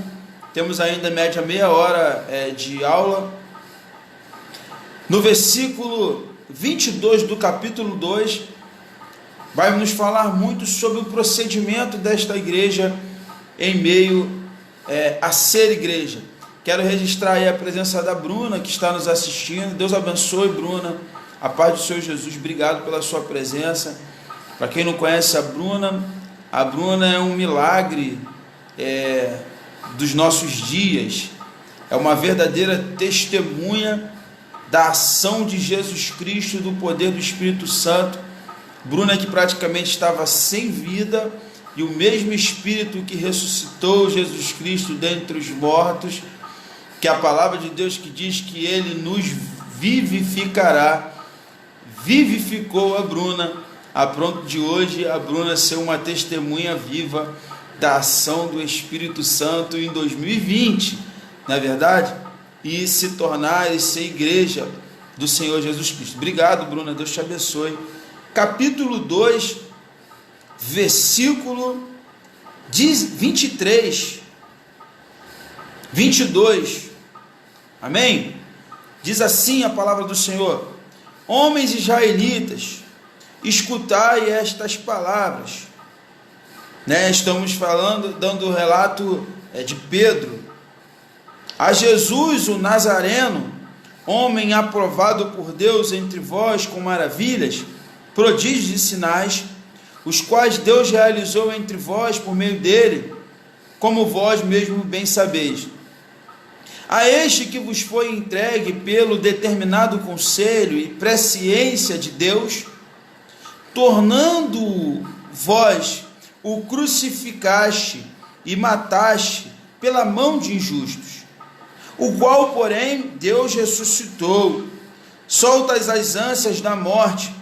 Temos ainda média meia hora de aula. No versículo 22 do capítulo 2, vai nos falar muito sobre o procedimento desta igreja em meio a ser igreja. Quero registrar aí a presença da Bruna, que está nos assistindo. Deus abençoe, Bruna. A paz do Senhor Jesus, obrigado pela sua presença. Para quem não conhece a Bruna é um milagre dos nossos dias. É uma verdadeira testemunha da ação de Jesus Cristo, do poder do Espírito Santo. Bruna, que praticamente estava sem vida, e o mesmo Espírito que ressuscitou Jesus Cristo dentre os mortos, que a palavra de Deus que diz que Ele nos vivificará, vivificou a Bruna, a pronto de hoje a Bruna ser uma testemunha viva da ação do Espírito Santo em 2020, na verdade, e se tornar e ser igreja do Senhor Jesus Cristo. Obrigado, Bruna, Deus te abençoe. Capítulo 2, versículo 23, 22, amém? Diz assim a palavra do Senhor: homens israelitas, escutai estas palavras. Estamos falando, dando o relato de Pedro. A Jesus, o Nazareno, homem aprovado por Deus entre vós com maravilhas, prodígios e sinais, os quais Deus realizou entre vós por meio dele, como vós mesmo bem sabeis. A este que vos foi entregue pelo determinado conselho e presciência de Deus, tornando vós o crucificaste e mataste pela mão de injustos, o qual, porém, Deus ressuscitou, soltas as ânsias da morte,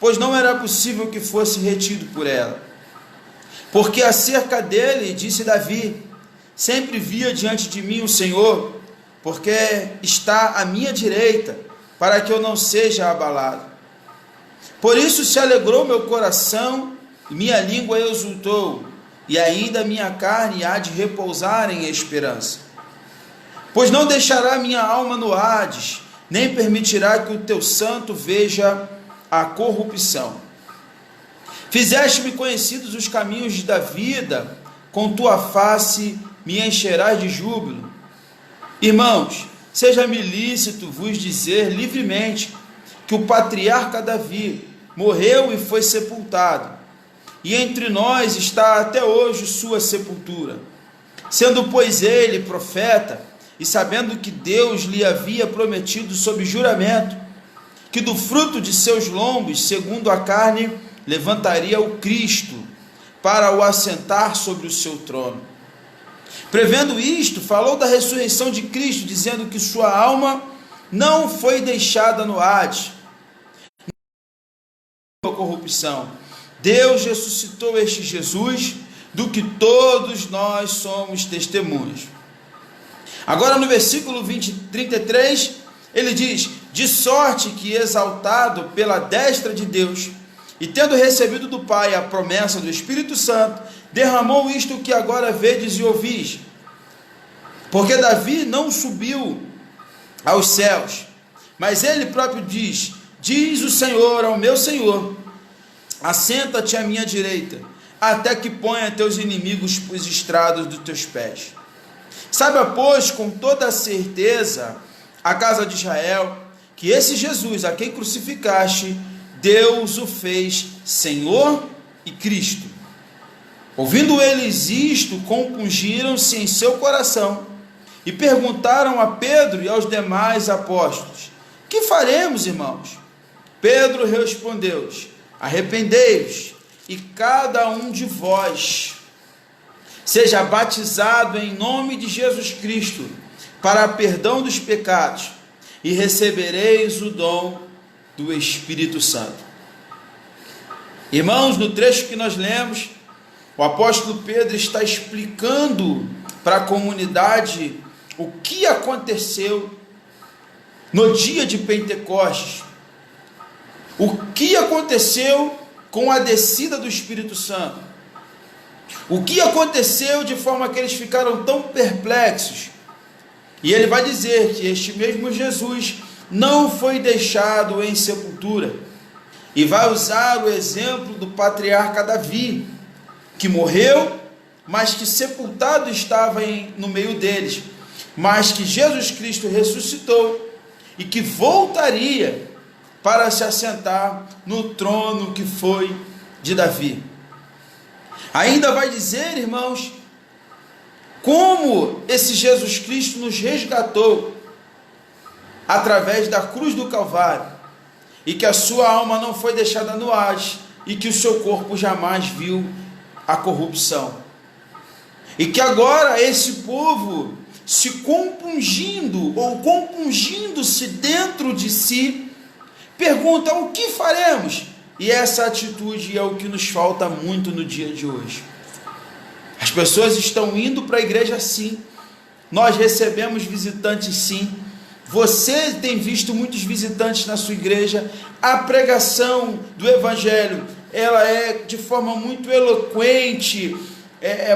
pois não era possível que fosse retido por ela. Porque acerca dele, disse Davi, sempre via diante de mim o Senhor, porque está à minha direita, para que eu não seja abalado. Por isso se alegrou meu coração, e minha língua exultou, e ainda minha carne há de repousar em esperança. Pois não deixará minha alma no Hades, nem permitirá que o teu santo veja a corrupção. Fizeste-me conhecidos os caminhos da vida, com tua face me encherás de júbilo. Irmãos, seja-me lícito vos dizer livremente que o patriarca Davi morreu e foi sepultado, e entre nós está até hoje sua sepultura. Sendo, pois, ele profeta, e sabendo que Deus lhe havia prometido sob juramento, que do fruto de seus lombos, segundo a carne, levantaria o Cristo, para o assentar sobre o seu trono. Prevendo isto, falou da ressurreição de Cristo, dizendo que sua alma não foi deixada no Hades, a corrupção. Deus ressuscitou este Jesus, do que todos nós somos testemunhas. Agora no versículo 33, ele diz: de sorte que, exaltado pela destra de Deus, e tendo recebido do Pai a promessa do Espírito Santo, derramou isto que agora vedes e ouvis. Porque Davi não subiu aos céus, mas ele próprio diz: diz o Senhor ao meu Senhor, assenta-te à minha direita, até que ponha teus inimigos por estrados dos teus pés. Saiba, pois, com toda a certeza, a casa de Israel, que esse Jesus, a quem crucificaste, Deus o fez Senhor e Cristo. Ouvindo eles isto, compungiram-se em seu coração, e perguntaram a Pedro e aos demais apóstolos: que faremos, irmãos? Pedro respondeu-lhes: arrependei-vos, e cada um de vós seja batizado em nome de Jesus Cristo, para perdão dos pecados, e recebereis o dom do Espírito Santo. Irmãos, no trecho que nós lemos, o apóstolo Pedro está explicando para a comunidade o que aconteceu no dia de Pentecostes, o que aconteceu com a descida do Espírito Santo, o que aconteceu de forma que eles ficaram tão perplexos. E ele vai dizer que este mesmo Jesus não foi deixado em sepultura, e vai usar o exemplo do patriarca Davi, que morreu, mas que sepultado estava no meio deles, mas que Jesus Cristo ressuscitou e que voltaria para se assentar no trono que foi de Davi. Ainda vai dizer, irmãos, como esse Jesus Cristo nos resgatou através da cruz do Calvário, e que a sua alma não foi deixada no Hades, e que o seu corpo jamais viu a corrupção, e que agora esse povo, se compungindo ou compungindo-se dentro de si, pergunta: o que faremos? E essa atitude é o que nos falta muito no dia de hoje. As pessoas estão indo para a igreja, sim, nós recebemos visitantes, sim, você tem visto muitos visitantes na sua igreja, a pregação do Evangelho, ela é de forma muito eloquente,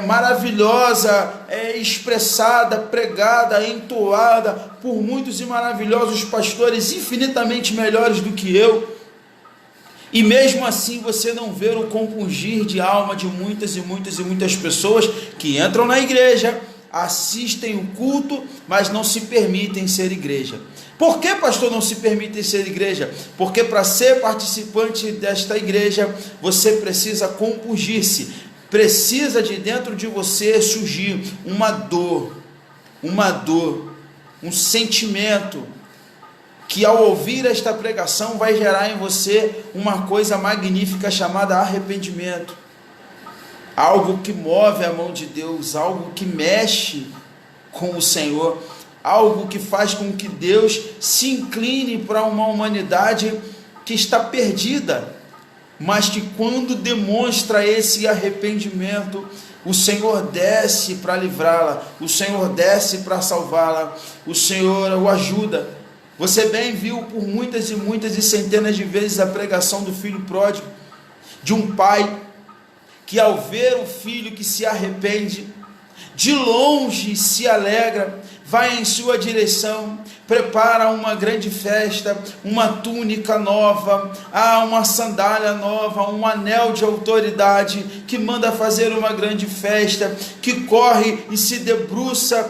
maravilhosa, expressada, pregada, entoada por muitos e maravilhosos pastores, infinitamente melhores do que eu, e mesmo assim você não vê o compungir de alma de muitas e muitas e muitas pessoas que entram na igreja, assistem o culto, mas não se permitem ser igreja. Por que, pastor, não se permitem ser igreja? Porque para ser participante desta igreja, você precisa compungir-se, precisa de dentro de você surgir uma dor, um sentimento, que ao ouvir esta pregação vai gerar em você uma coisa magnífica chamada arrependimento, algo que move a mão de Deus, algo que mexe com o Senhor, algo que faz com que Deus se incline para uma humanidade que está perdida, mas que quando demonstra esse arrependimento, o Senhor desce para livrá-la, o Senhor desce para salvá-la, o Senhor o ajuda. Você bem viu por muitas e muitas e centenas de vezes a pregação do filho pródigo, de um pai que ao ver o filho que se arrepende, de longe se alegra, vai em sua direção, prepara uma grande festa, uma túnica nova, uma sandália nova, um anel de autoridade, que manda fazer uma grande festa, que corre e se debruça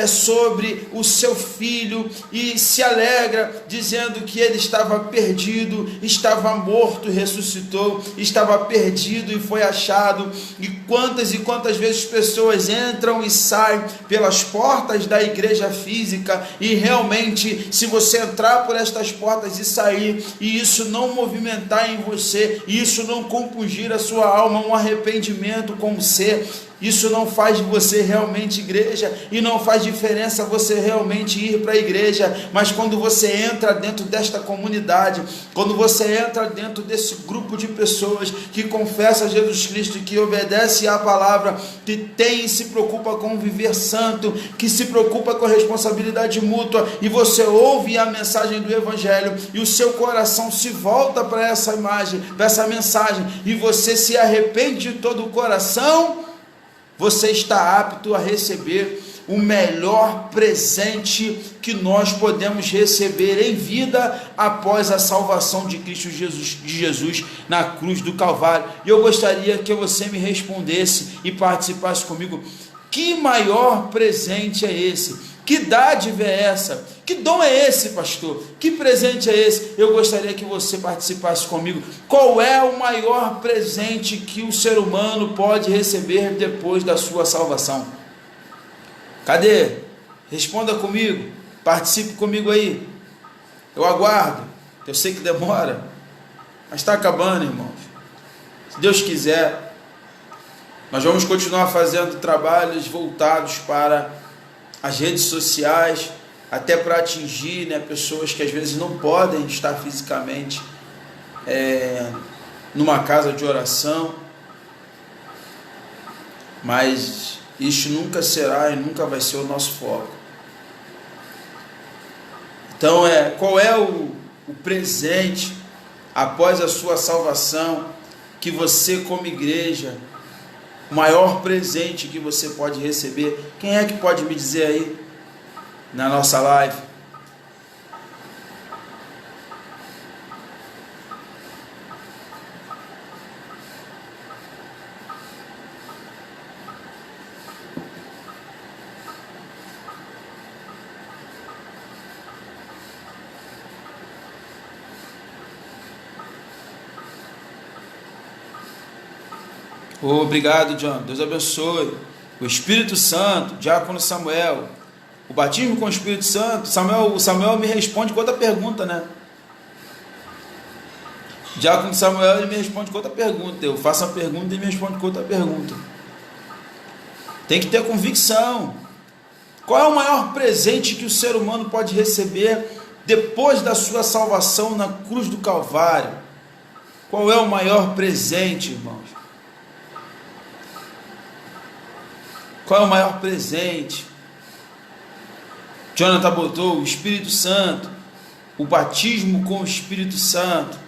sobre o seu filho e se alegra, dizendo que ele estava perdido, estava morto, ressuscitou, estava perdido e foi achado. E quantas vezes pessoas entram e saem pelas portas da igreja física, e realmente, se você entrar por estas portas e sair, e isso não movimentar em você, e isso não compungir a sua alma, um arrependimento com ser, isso não faz de você realmente igreja, e não faz diferença você realmente ir para a igreja. Mas quando você entra dentro desta comunidade, quando você entra dentro desse grupo de pessoas que confessa Jesus Cristo, que obedece à palavra, que tem e se preocupa com o viver santo, que se preocupa com a responsabilidade mútua, e você ouve a mensagem do Evangelho, e o seu coração se volta para essa imagem, para essa mensagem, e você se arrepende de todo o coração, você está apto a receber o melhor presente que nós podemos receber em vida após a salvação de Cristo Jesus na cruz do Calvário. E eu gostaria que você me respondesse e participasse comigo: que maior presente é esse? Que dádiva é essa? Que dom é esse, pastor? Que presente é esse? Eu gostaria que você participasse comigo. Qual é o maior presente que o ser humano pode receber depois da sua salvação? Cadê? Responda comigo. Participe comigo aí. Eu aguardo. Eu sei que demora, mas está acabando, irmãos. Se Deus quiser, nós vamos continuar fazendo trabalhos voltados para as redes sociais, até para atingir, pessoas que às vezes não podem estar fisicamente numa casa de oração, mas isso nunca será e nunca vai ser o nosso foco. Então, qual é o presente após a sua salvação que você, como igreja, o maior presente que você pode receber? Quem é que pode me dizer aí na nossa live? Obrigado, John. Deus abençoe. O Espírito Santo, Diácono Samuel. O batismo com o Espírito Santo. Samuel me responde com outra pergunta, Diácono Samuel, ele me responde com outra pergunta. Eu faço a pergunta e ele me responde com outra pergunta. Tem que ter convicção. Qual é o maior presente que o ser humano pode receber depois da sua salvação na cruz do Calvário? Qual é o maior presente, irmãos? Qual é o maior presente? Jonathan botou o Espírito Santo, o batismo com o Espírito Santo.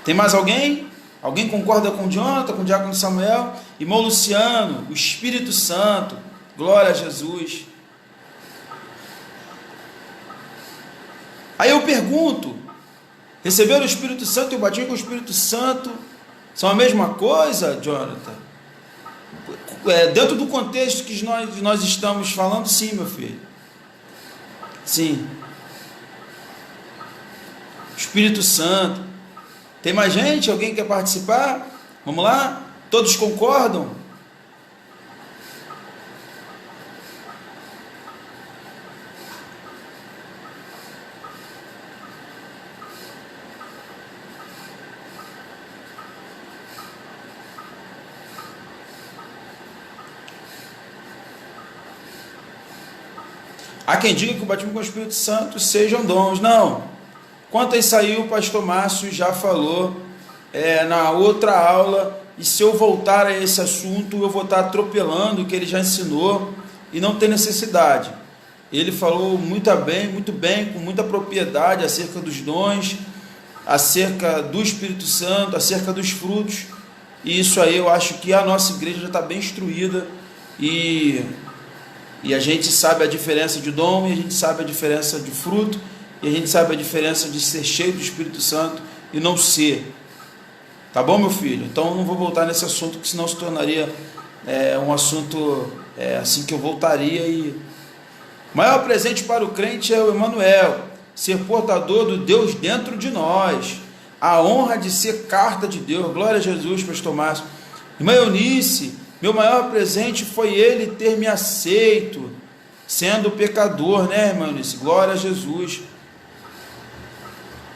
Tem mais alguém? Alguém concorda com Jonathan, com o Diácono Samuel? Irmão Luciano, o Espírito Santo, glória a Jesus. Aí eu pergunto: receber o Espírito Santo e o batismo com o Espírito Santo são a mesma coisa, Jonathan? Dentro do contexto que nós estamos falando, sim, meu filho. Sim. Espírito Santo. Tem mais gente? Alguém quer participar? Vamos lá? Todos concordam? Há quem diga que o batismo com o Espírito Santo sejam dons. Não. Quanto a isso aí, o pastor Márcio já falou na outra aula, e se eu voltar a esse assunto, eu vou estar atropelando o que ele já ensinou, e não tem necessidade. Ele falou muito bem, com muita propriedade, acerca dos dons, acerca do Espírito Santo, acerca dos frutos, e isso aí eu acho que a nossa igreja já está bem instruída, e E a gente sabe a diferença de dom, e a gente sabe a diferença de fruto, e a gente sabe a diferença de ser cheio do Espírito Santo e não ser. Tá bom, meu filho? Então eu não vou voltar nesse assunto, porque senão se tornaria um assunto assim que eu voltaria. E o maior presente para o crente é o Emanuel, ser portador do Deus dentro de nós, a honra de ser carta de Deus. Glória a Jesus, pastor Márcio. Irmã Eunice, meu maior presente foi ele ter me aceito, sendo pecador, né, irmã Eunice? Glória a Jesus.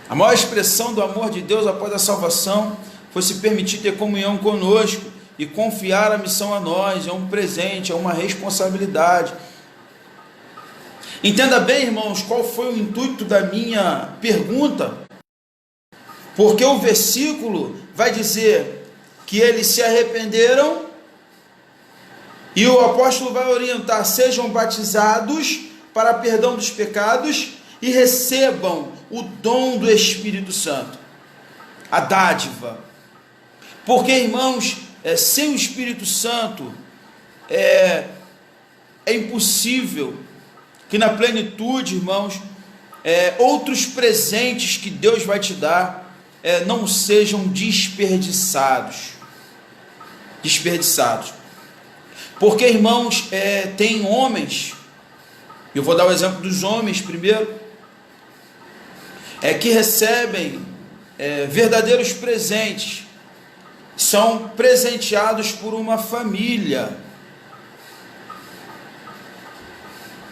A maior expressão do amor de Deus após a salvação foi se permitir ter comunhão conosco e confiar a missão a nós. É um presente, é uma responsabilidade. Entenda bem, irmãos, qual foi o intuito da minha pergunta, porque o versículo vai dizer que eles se arrependeram, e o apóstolo vai orientar: sejam batizados para perdão dos pecados e recebam o dom do Espírito Santo, a dádiva. Porque, irmãos, sem o Espírito Santo é impossível que na plenitude, irmãos, outros presentes que Deus vai te dar não sejam desperdiçados. Porque, irmãos, tem homens, eu vou dar o exemplo dos homens primeiro, que recebem verdadeiros presentes, são presenteados por uma família,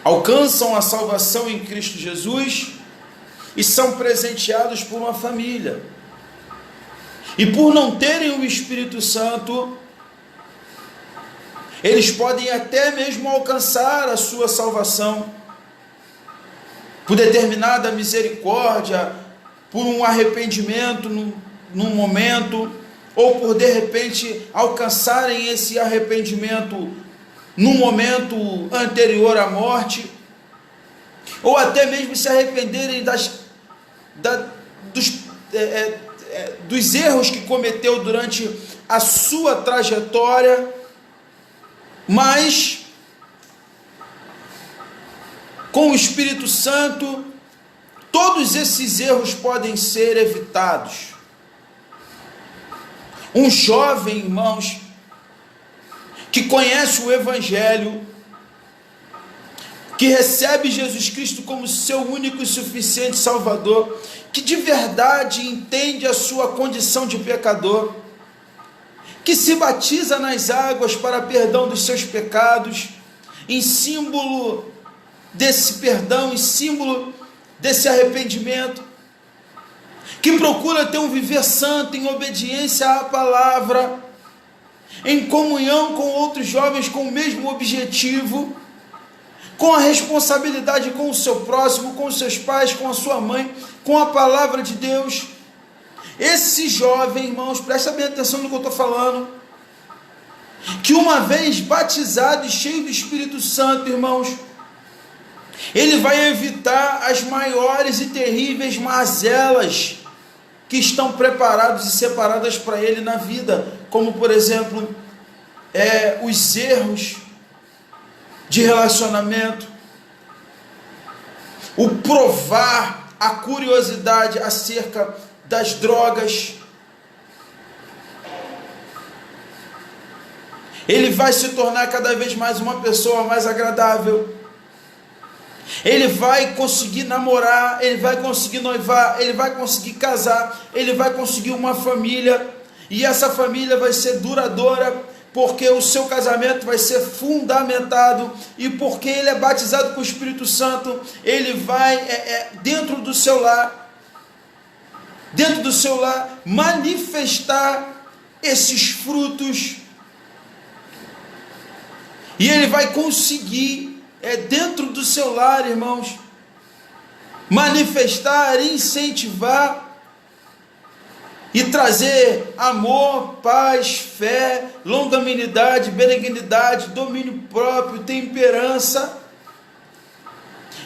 alcançam a salvação em Cristo Jesus e são presenteados por uma família, e por não terem o Espírito Santo, eles podem até mesmo alcançar a sua salvação por determinada misericórdia, por um arrependimento num momento, ou por de repente alcançarem esse arrependimento num momento anterior à morte, ou até mesmo se arrependerem dos erros que cometeu durante a sua trajetória, mas com o Espírito Santo todos esses erros podem ser evitados. Um jovem, irmãos, que conhece o Evangelho, que recebe Jesus Cristo como seu único e suficiente Salvador, que de verdade entende a sua condição de pecador, que se batiza nas águas para perdão dos seus pecados, em símbolo desse perdão, em símbolo desse arrependimento, que procura ter um viver santo em obediência à palavra, em comunhão com outros jovens com o mesmo objetivo, com a responsabilidade com o seu próximo, com os seus pais, com a sua mãe, com a palavra de Deus. Esse jovem, irmãos, presta bem atenção no que eu estou falando, que uma vez batizado e cheio do Espírito Santo, irmãos, ele vai evitar as maiores e terríveis mazelas que estão preparadas e separadas para ele na vida, como por exemplo, os erros de relacionamento, o provar, a curiosidade acerca das drogas. Ele vai se tornar cada vez mais uma pessoa mais agradável. Ele vai conseguir namorar, ele vai conseguir noivar, ele vai conseguir casar, ele vai conseguir uma família, e essa família vai ser duradoura, porque o seu casamento vai ser fundamentado, e porque ele é batizado com o Espírito Santo, ele vai dentro do seu lar manifestar esses frutos, e ele vai conseguir dentro do seu lar, irmãos, manifestar, incentivar e trazer amor, paz, fé, longanimidade, benignidade, domínio próprio, temperança.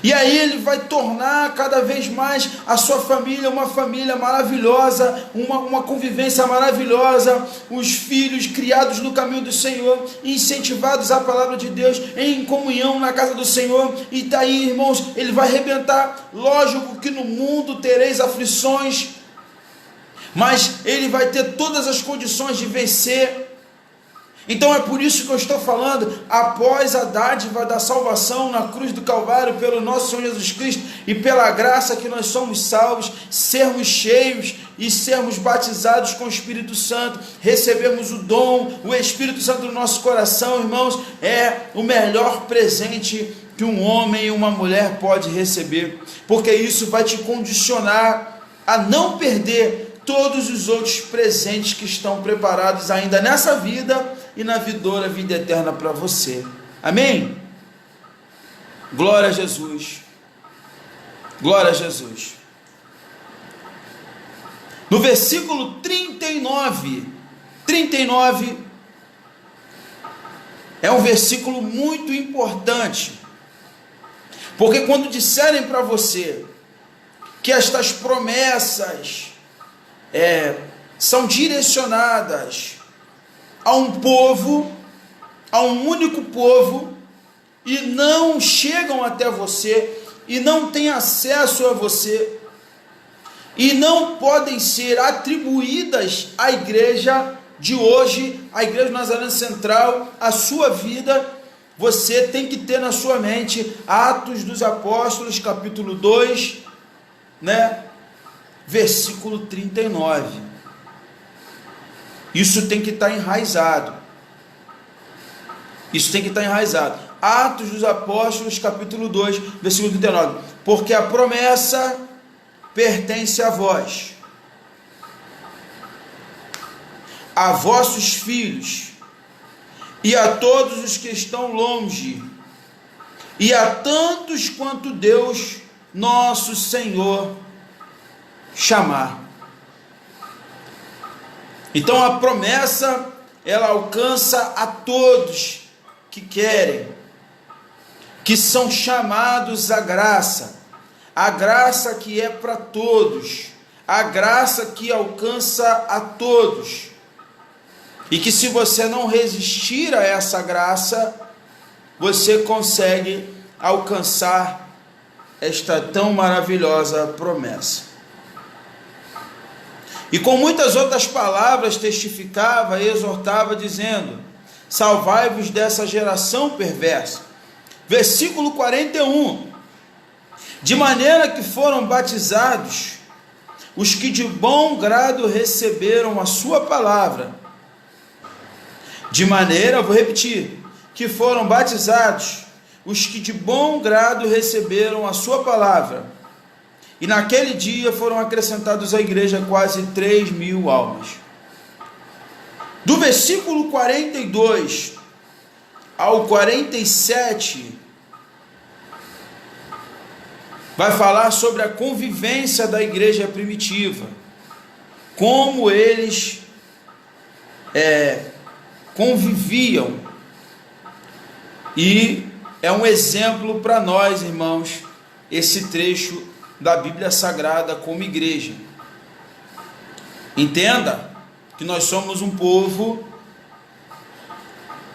E aí ele vai tornar cada vez mais a sua família uma família maravilhosa, uma convivência maravilhosa, os filhos criados no caminho do Senhor, incentivados à palavra de Deus, em comunhão na casa do Senhor. E daí, irmãos, ele vai arrebentar. Lógico que no mundo tereis aflições, mas ele vai ter todas as condições de vencer. Então é por isso que eu estou falando, após a dádiva da salvação na cruz do Calvário, pelo nosso Senhor Jesus Cristo, e pela graça que nós somos salvos, sermos cheios e sermos batizados com o Espírito Santo, recebemos o dom, o Espírito Santo no nosso coração, irmãos, é o melhor presente que um homem e uma mulher pode receber, porque isso vai te condicionar a não perder todos os outros presentes que estão preparados ainda nessa vida e na vindoura vida eterna para você. Amém? Glória a Jesus. Glória a Jesus. No versículo 39 é um versículo muito importante, porque quando disserem para você que estas promessas são direcionadas a um povo, a um único povo, e não chegam até você, e não têm acesso a você, e não podem ser atribuídas à igreja de hoje, à igreja Nazareno Central, a sua vida, você tem que ter na sua mente Atos dos Apóstolos, capítulo 2, versículo 39. Isso tem que estar enraizado. Isso tem que estar enraizado. Atos dos Apóstolos, capítulo 2, versículo 39. Porque a promessa pertence a vós, a vossos filhos, e a todos os que estão longe, e a tantos quanto Deus, nosso Senhor, chamar. Então a promessa, ela alcança a todos que querem, que são chamados à graça, a graça que é para todos, a graça que alcança a todos, e que se você não resistir a essa graça, você consegue alcançar esta tão maravilhosa promessa. E com muitas outras palavras testificava e exortava, dizendo: salvai-vos dessa geração perversa. Versículo 41. De maneira que foram batizados os que de bom grado receberam a sua palavra. De maneira, vou repetir, que foram batizados os que de bom grado receberam a sua palavra. E naquele dia foram acrescentados à igreja quase 3.000 almas. Do versículo 42 ao 47, vai falar sobre a convivência da igreja primitiva, como eles conviviam, e é um exemplo para nós, irmãos, esse trecho da Bíblia Sagrada como igreja. Entenda que nós somos um povo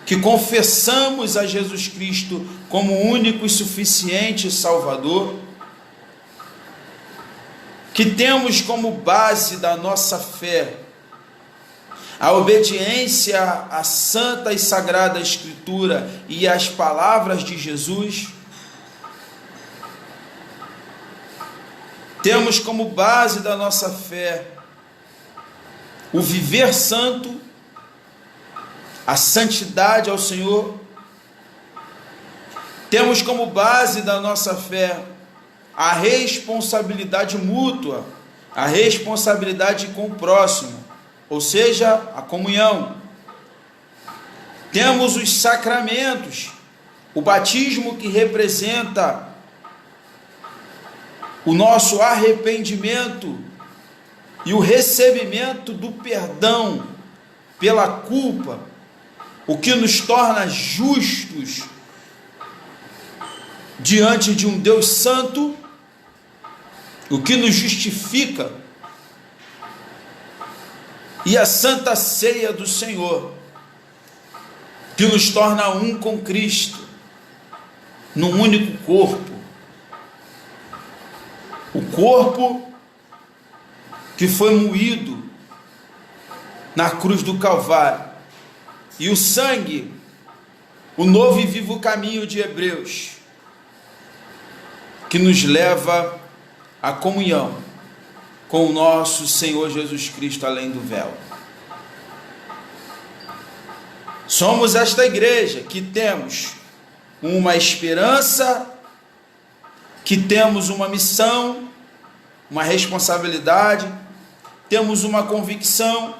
que confessamos a Jesus Cristo como único e suficiente Salvador, que temos como base da nossa fé a obediência à santa e sagrada Escritura e às palavras de Jesus. Temos como base da nossa fé o viver santo, a santidade ao Senhor. Temos como base da nossa fé a responsabilidade mútua, a responsabilidade com o próximo, ou seja, a comunhão. Temos os sacramentos, o batismo, que representa o nosso arrependimento e o recebimento do perdão pela culpa, o que nos torna justos diante de um Deus santo, o que nos justifica, e a santa ceia do Senhor, que nos torna um com Cristo, num único corpo. O corpo que foi moído na cruz do Calvário, e o sangue, o novo e vivo caminho de Hebreus, que nos leva à comunhão com o nosso Senhor Jesus Cristo além do véu. Somos esta igreja que temos uma esperança, que temos uma missão, uma responsabilidade, temos uma convicção,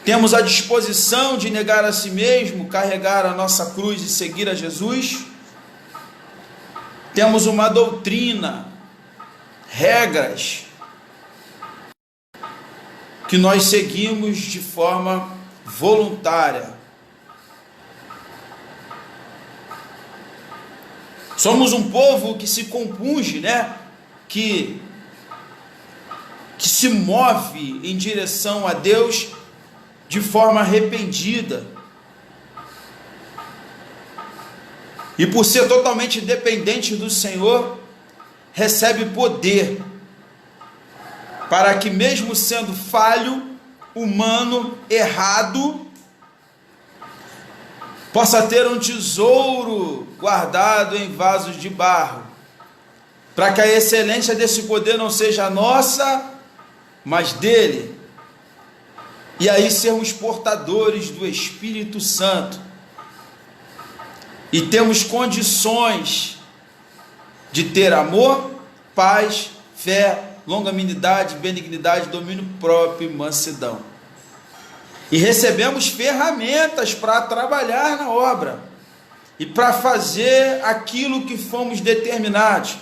temos a disposição de negar a si mesmo, carregar a nossa cruz e seguir a Jesus. Temos uma doutrina, regras, que nós seguimos de forma voluntária. Somos um povo que se compunge, que se move em direção a Deus de forma arrependida. E por ser totalmente dependente do Senhor, recebe poder para que, mesmo sendo falho, humano, errado, possa ter um tesouro guardado em vasos de barro, para que a excelência desse poder não seja nossa, mas dele, e aí sermos portadores do Espírito Santo, e temos condições de ter amor, paz, fé, longanimidade, benignidade, domínio próprio e mansidão. E recebemos ferramentas para trabalhar na obra e para fazer aquilo que fomos determinados.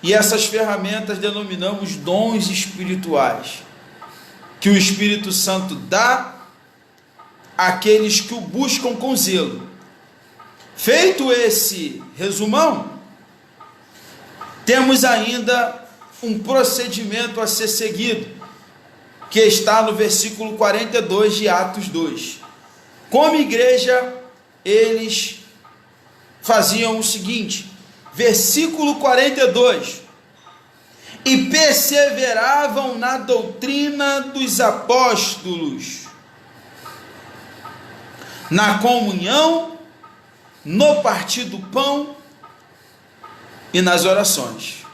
E essas ferramentas denominamos dons espirituais, que o Espírito Santo dá àqueles que o buscam com zelo. Feito esse resumão, temos ainda um procedimento a ser seguido, que está no versículo 42 de Atos 2. Como igreja, eles faziam o seguinte, versículo 42: e perseveravam na doutrina dos apóstolos, na comunhão, no partir do pão e nas orações.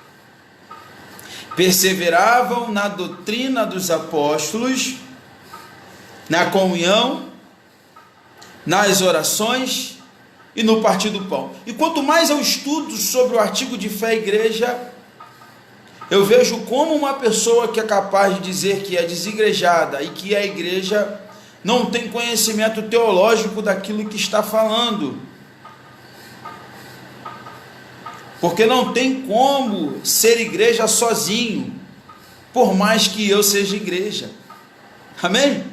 Perseveravam na doutrina dos apóstolos, na comunhão, nas orações e no partir do pão. E quanto mais eu estudo sobre o artigo de fé igreja, eu vejo como uma pessoa que é capaz de dizer que é desigrejada e que é igreja não tem conhecimento teológico daquilo que está falando. Porque não tem como ser igreja sozinho, por mais que eu seja igreja. Amém?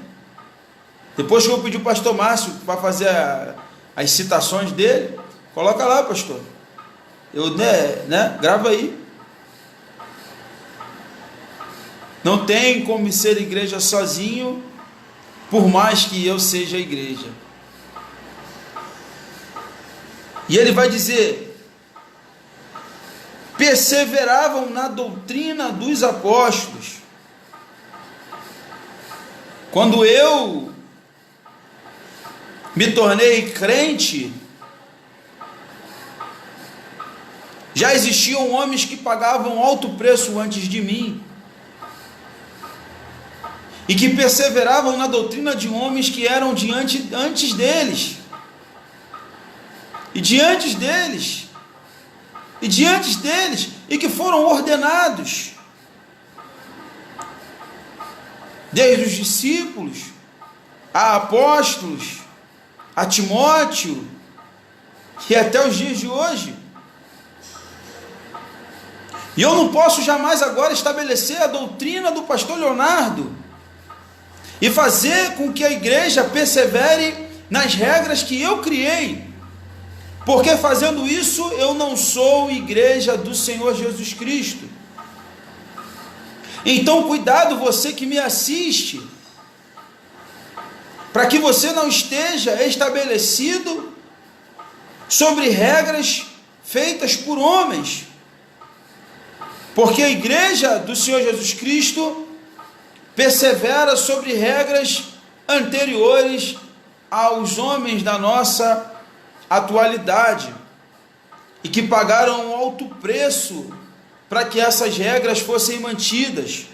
Depois que eu pedi o pastor Márcio para fazer as citações dele, coloca lá, pastor. Grava aí. Não tem como ser igreja sozinho, por mais que eu seja igreja. E ele vai dizer: perseveravam na doutrina dos apóstolos. Quando eu me tornei crente, já existiam homens que pagavam alto preço antes de mim, e que perseveravam na doutrina de homens que eram antes deles, e diante deles, e que foram ordenados, desde os discípulos, a apóstolos, a Timóteo, e até os dias de hoje. E eu não posso jamais agora estabelecer a doutrina do pastor Leonardo, e fazer com que a igreja persevere nas regras que eu criei, porque fazendo isso eu não sou igreja do Senhor Jesus Cristo. Então cuidado, você que me assiste, para que você não esteja estabelecido sobre regras feitas por homens, porque a igreja do Senhor Jesus Cristo persevera sobre regras anteriores aos homens da nossa atualidade, e que pagaram um alto preço para que essas regras fossem mantidas.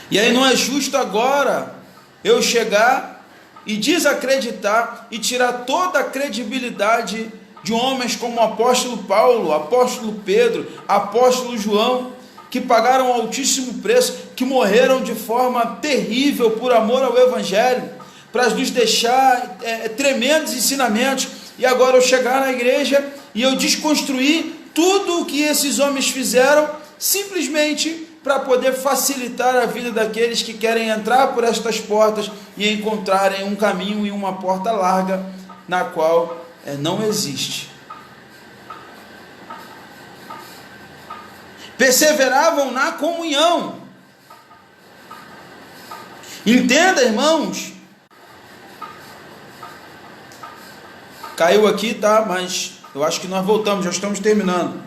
E aí não é justo agora eu chegar e desacreditar e tirar toda a credibilidade de homens como o apóstolo Paulo, apóstolo Pedro, apóstolo João, que pagaram um altíssimo preço, que morreram de forma terrível por amor ao Evangelho, para nos deixar tremendos ensinamentos, e agora eu chegar na igreja e eu desconstruir tudo o que esses homens fizeram, simplesmente para poder facilitar a vida daqueles que querem entrar por estas portas e encontrarem um caminho e uma porta larga, na qual não existe. Perseveravam na comunhão. Entenda, irmãos. Caiu aqui, tá? Mas eu acho que nós voltamos, já estamos terminando.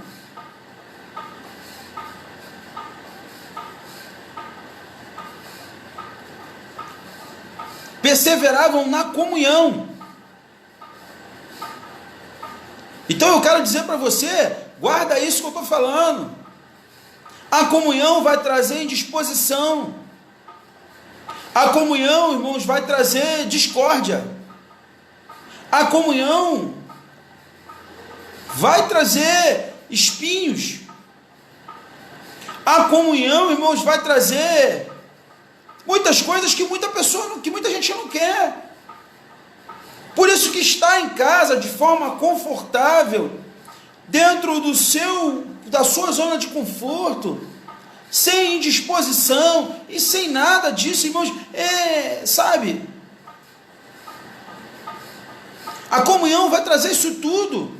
Perseveravam na comunhão. Então eu quero dizer para você, guarda isso que eu estou falando. A comunhão vai trazer indisposição. A comunhão, irmãos, vai trazer discórdia. A comunhão vai trazer espinhos. A comunhão, irmãos, vai trazer muitas coisas que muita gente não quer. Por isso que estar em casa de forma confortável, dentro da sua zona de conforto, sem indisposição e sem nada disso, irmãos, sabe? A comunhão vai trazer isso tudo.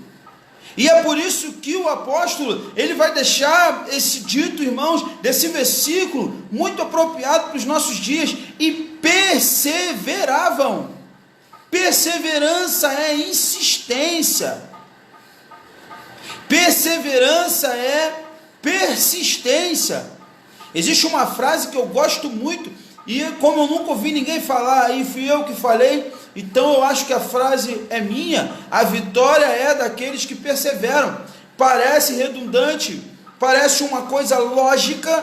E é por isso que o apóstolo, ele vai deixar esse dito, irmãos, desse versículo, muito apropriado para os nossos dias. E perseveravam. Perseverança é insistência. Perseverança é persistência. Existe uma frase que eu gosto muito, e como eu nunca ouvi ninguém falar, e fui eu que falei, então eu acho que a frase é minha: a vitória é daqueles que perseveram. Parece redundante, parece uma coisa lógica,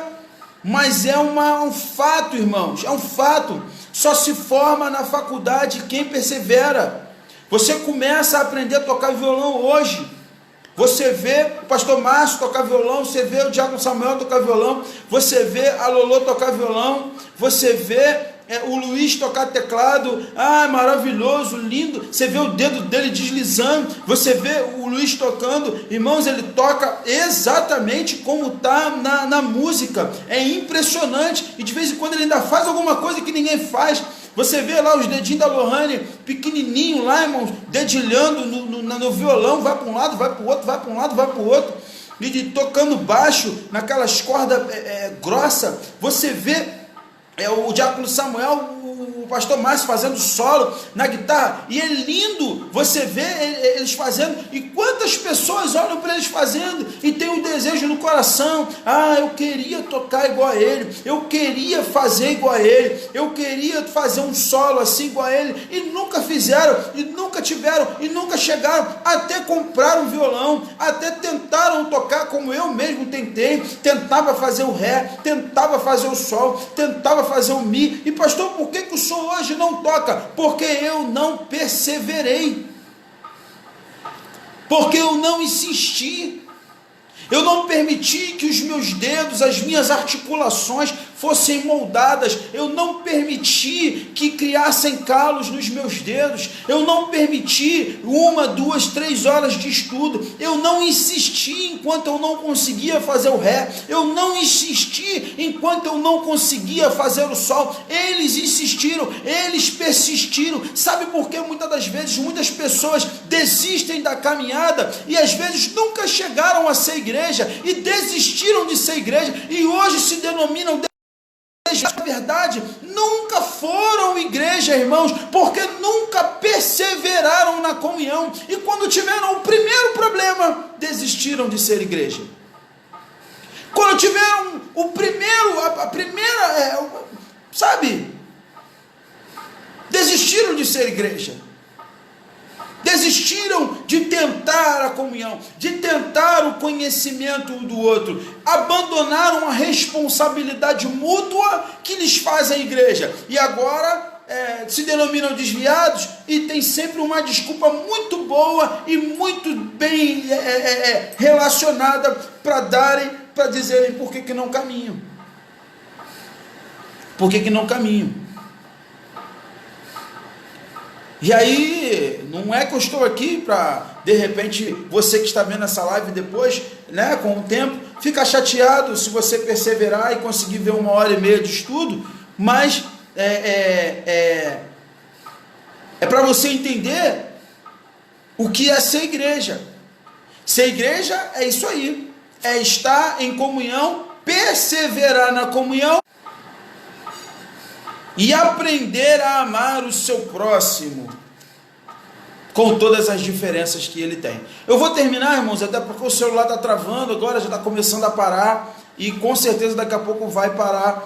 mas é um fato, irmãos, é um fato. Só se forma na faculdade quem persevera. Você começa a aprender a tocar violão hoje, você vê o pastor Márcio tocar violão, você vê o Diácono Samuel tocar violão, você vê a Lolô tocar violão, você vê o Luiz tocar teclado, maravilhoso, lindo, você vê o dedo dele deslizando, você vê o Luiz tocando, irmãos, ele toca exatamente como está na música, é impressionante, e de vez em quando ele ainda faz alguma coisa que ninguém faz. Você vê lá os dedinhos da Lohane, pequenininho lá, irmãos, dedilhando no violão, vai para um lado, vai para o outro, vai para um lado, vai para o outro, e tocando baixo, naquelas cordas grossas. Você vê o Diácono Samuel, o pastor Márcio fazendo solo na guitarra, e é lindo, você vê eles fazendo, e quantas pessoas olham para eles fazendo, e tem um desejo no coração: eu queria tocar igual a ele, eu queria fazer igual a ele, eu queria fazer um solo assim igual a ele, e nunca fizeram, e nunca tiveram, e nunca chegaram, até comprar um violão, até tentaram tocar como eu mesmo tentei, tentava fazer o ré, tentava fazer o sol, tentava fazer o mi, e pastor, por que o som hoje não toca? Porque eu não perseverei, porque eu não insisti, eu não permiti que os meus dedos, as minhas articulações fossem moldadas, eu não permiti que criassem calos nos meus dedos, eu não permiti 1, 2, 3 horas de estudo, eu não insisti enquanto eu não conseguia fazer o ré, eu não insisti enquanto eu não conseguia fazer o sol. Eles insistiram, eles persistiram. Sabe por que muitas das vezes muitas pessoas desistem da caminhada e às vezes nunca chegaram a ser igreja e desistiram de ser igreja e hoje se denominam igreja? Na verdade, nunca foram igreja, irmãos, porque nunca perseveraram na comunhão e quando tiveram o primeiro problema, desistiram de ser igreja. Quando tiveram o primeiro, a primeira, desistiram de ser igreja. Desistiram de tentar a comunhão, de tentar o conhecimento um do outro, abandonaram a responsabilidade mútua que lhes faz a igreja, e agora se denominam desviados, e tem sempre uma desculpa muito boa e muito bem relacionada para dizerem por que não caminham. Por que não caminham? E aí, não é que eu estou aqui para, de repente, você que está vendo essa live depois, com o tempo, ficar chateado se você perseverar e conseguir ver 1h30 de estudo, mas é para você entender o que é ser igreja. Ser igreja é isso aí, é estar em comunhão, perseverar na comunhão, e aprender a amar o seu próximo, com todas as diferenças que ele tem. Eu vou terminar, irmãos, até porque o celular está travando agora, já está começando a parar, e com certeza daqui a pouco vai parar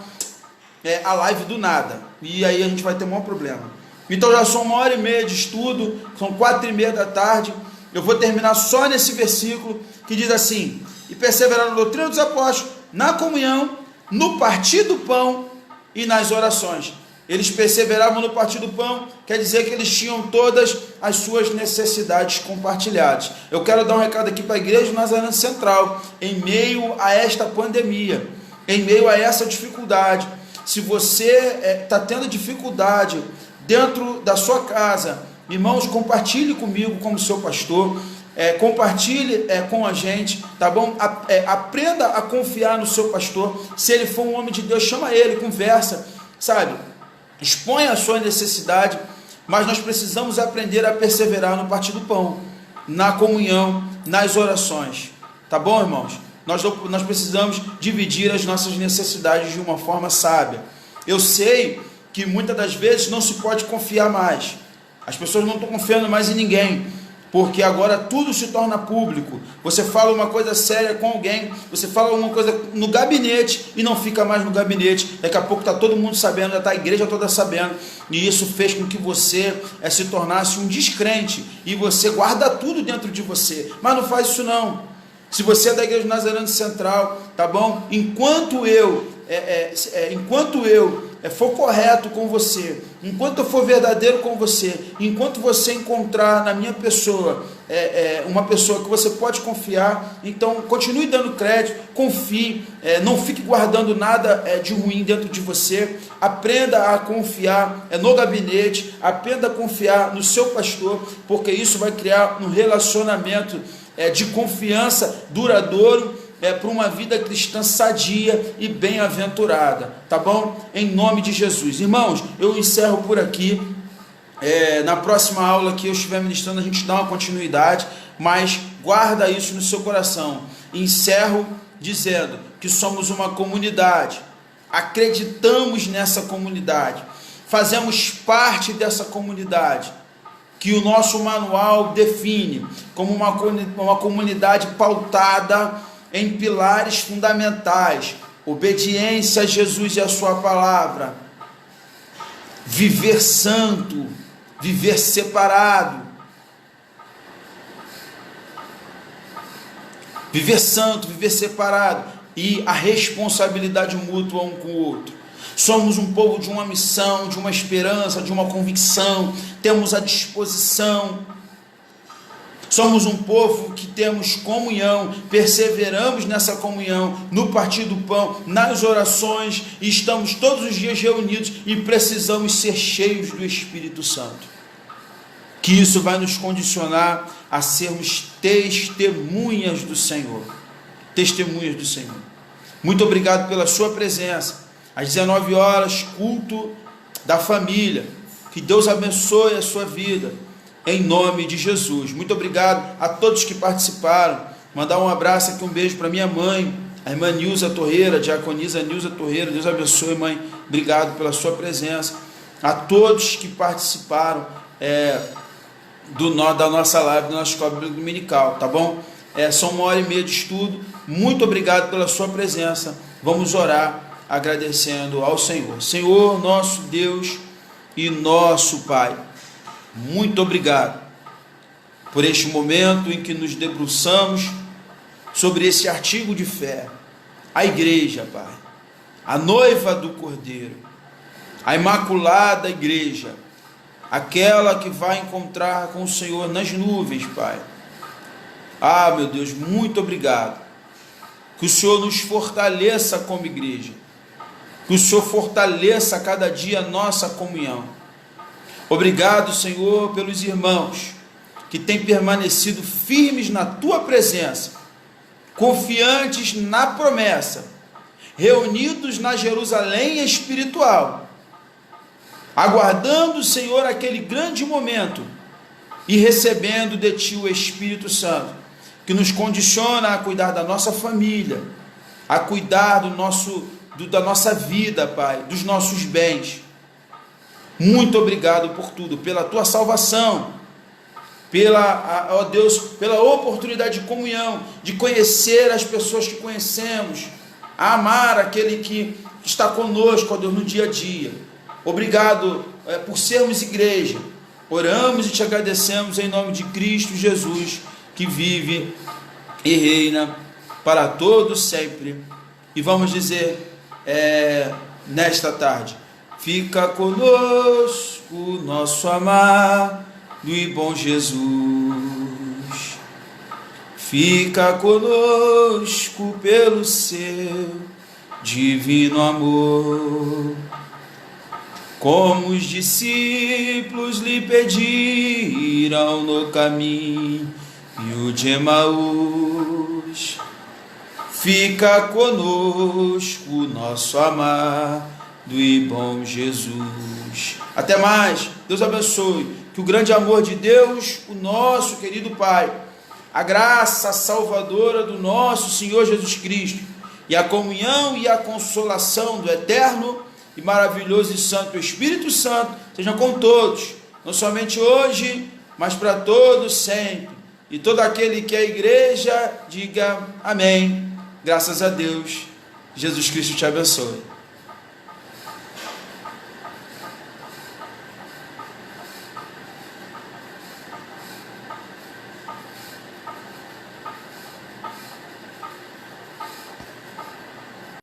a live do nada, e aí a gente vai ter um maior problema. Então já são 1h30 de estudo, são 4h30 da tarde, eu vou terminar só nesse versículo, que diz assim: e perseverar na doutrina dos apóstolos, na comunhão, no partir do pão, e nas orações. Eles perseveravam no partir do pão, quer dizer que eles tinham todas as suas necessidades compartilhadas. Eu quero dar um recado aqui para a Igreja Nazareno Central, em meio a esta pandemia, em meio a essa dificuldade. Se você está tendo dificuldade dentro da sua casa, irmãos, compartilhe comigo como seu pastor, compartilhe com a gente, tá bom? Aprenda a confiar no seu pastor. Se ele for um homem de Deus, chama ele, conversa, sabe? Expõe a sua necessidade, mas nós precisamos aprender a perseverar no partir do pão, na comunhão, nas orações, tá bom, irmãos? Nós precisamos dividir as nossas necessidades de uma forma sábia. Eu sei que muitas das vezes não se pode confiar mais, as pessoas não estão confiando mais em ninguém, porque agora tudo se torna público. Você fala uma coisa séria com alguém, você fala uma coisa no gabinete e não fica mais no gabinete, daqui a pouco está todo mundo sabendo, já está a igreja toda sabendo, e isso fez com que você se tornasse um descrente, e você guarda tudo dentro de você, mas não faz isso não. Se você é da Igreja Nazareno Central, tá bom? Enquanto eu for correto com você, enquanto eu for verdadeiro com você, enquanto você encontrar na minha pessoa uma pessoa que você pode confiar, então continue dando crédito, confie, não fique guardando nada de ruim dentro de você, aprenda a confiar no gabinete, aprenda a confiar no seu pastor, porque isso vai criar um relacionamento de confiança duradouro, para uma vida cristã sadia e bem-aventurada, tá bom? Em nome de Jesus. Irmãos, eu encerro por aqui. Na próxima aula que eu estiver ministrando, a gente dá uma continuidade, mas guarda isso no seu coração. Encerro dizendo que somos uma comunidade, acreditamos nessa comunidade, fazemos parte dessa comunidade, que o nosso manual define como uma comunidade pautada em pilares fundamentais: obediência a Jesus e a sua palavra, viver santo, viver separado, e a responsabilidade mútua um com o outro. Somos um povo de uma missão, de uma esperança, de uma convicção, temos a disposição Somos um povo que temos comunhão, perseveramos nessa comunhão, no partir do pão, nas orações, e estamos todos os dias reunidos e precisamos ser cheios do Espírito Santo. Que isso vai nos condicionar a sermos testemunhas do Senhor. Testemunhas do Senhor. Muito obrigado pela sua presença. Às 19 horas, culto da família. Que Deus abençoe a sua vida. Em nome de Jesus. Muito obrigado a todos que participaram. Mandar um abraço aqui, um beijo para minha mãe, a irmã Nilza Torreira, a diaconisa Nilza Torreira. Deus abençoe, mãe. Obrigado pela sua presença. A todos que participaram da nossa live, da nossa escola dominical, tá bom? São 1h30 de estudo. Muito obrigado pela sua presença. Vamos orar agradecendo ao Senhor. Senhor, nosso Deus e nosso Pai, muito obrigado por este momento em que nos debruçamos sobre esse artigo de fé. A igreja, Pai, a noiva do Cordeiro, a imaculada igreja, aquela que vai encontrar com o Senhor nas nuvens, Pai. Ah, meu Deus, muito obrigado. Que o Senhor nos fortaleça como igreja. Que o Senhor fortaleça a cada dia a nossa comunhão. Obrigado, Senhor, pelos irmãos que têm permanecido firmes na Tua presença, confiantes na promessa, reunidos na Jerusalém espiritual, aguardando, Senhor, aquele grande momento e recebendo de Ti o Espírito Santo, que nos condiciona a cuidar da nossa família, a cuidar da nossa vida, Pai, dos nossos bens. Muito obrigado por tudo, pela Tua salvação, ó Deus, pela oportunidade de comunhão, de conhecer as pessoas que conhecemos, a amar aquele que está conosco, ó Deus, no dia a dia. Obrigado por sermos igreja. Oramos e Te agradecemos em nome de Cristo Jesus, que vive e reina para todos sempre. E vamos dizer nesta tarde: fica conosco, nosso amado e bom Jesus. Fica conosco pelo seu divino amor. Como os discípulos lhe pediram no caminho de Emaús. Fica conosco, nosso amado e bom Jesus. Até mais. Deus abençoe. Que o grande amor de Deus, o nosso querido Pai, a graça salvadora do nosso Senhor Jesus Cristo e a comunhão e a consolação do eterno e maravilhoso e santo Espírito Santo sejam com todos, não somente hoje, mas para todos sempre. E todo aquele que é igreja, diga amém. Graças a Deus. Jesus Cristo te abençoe.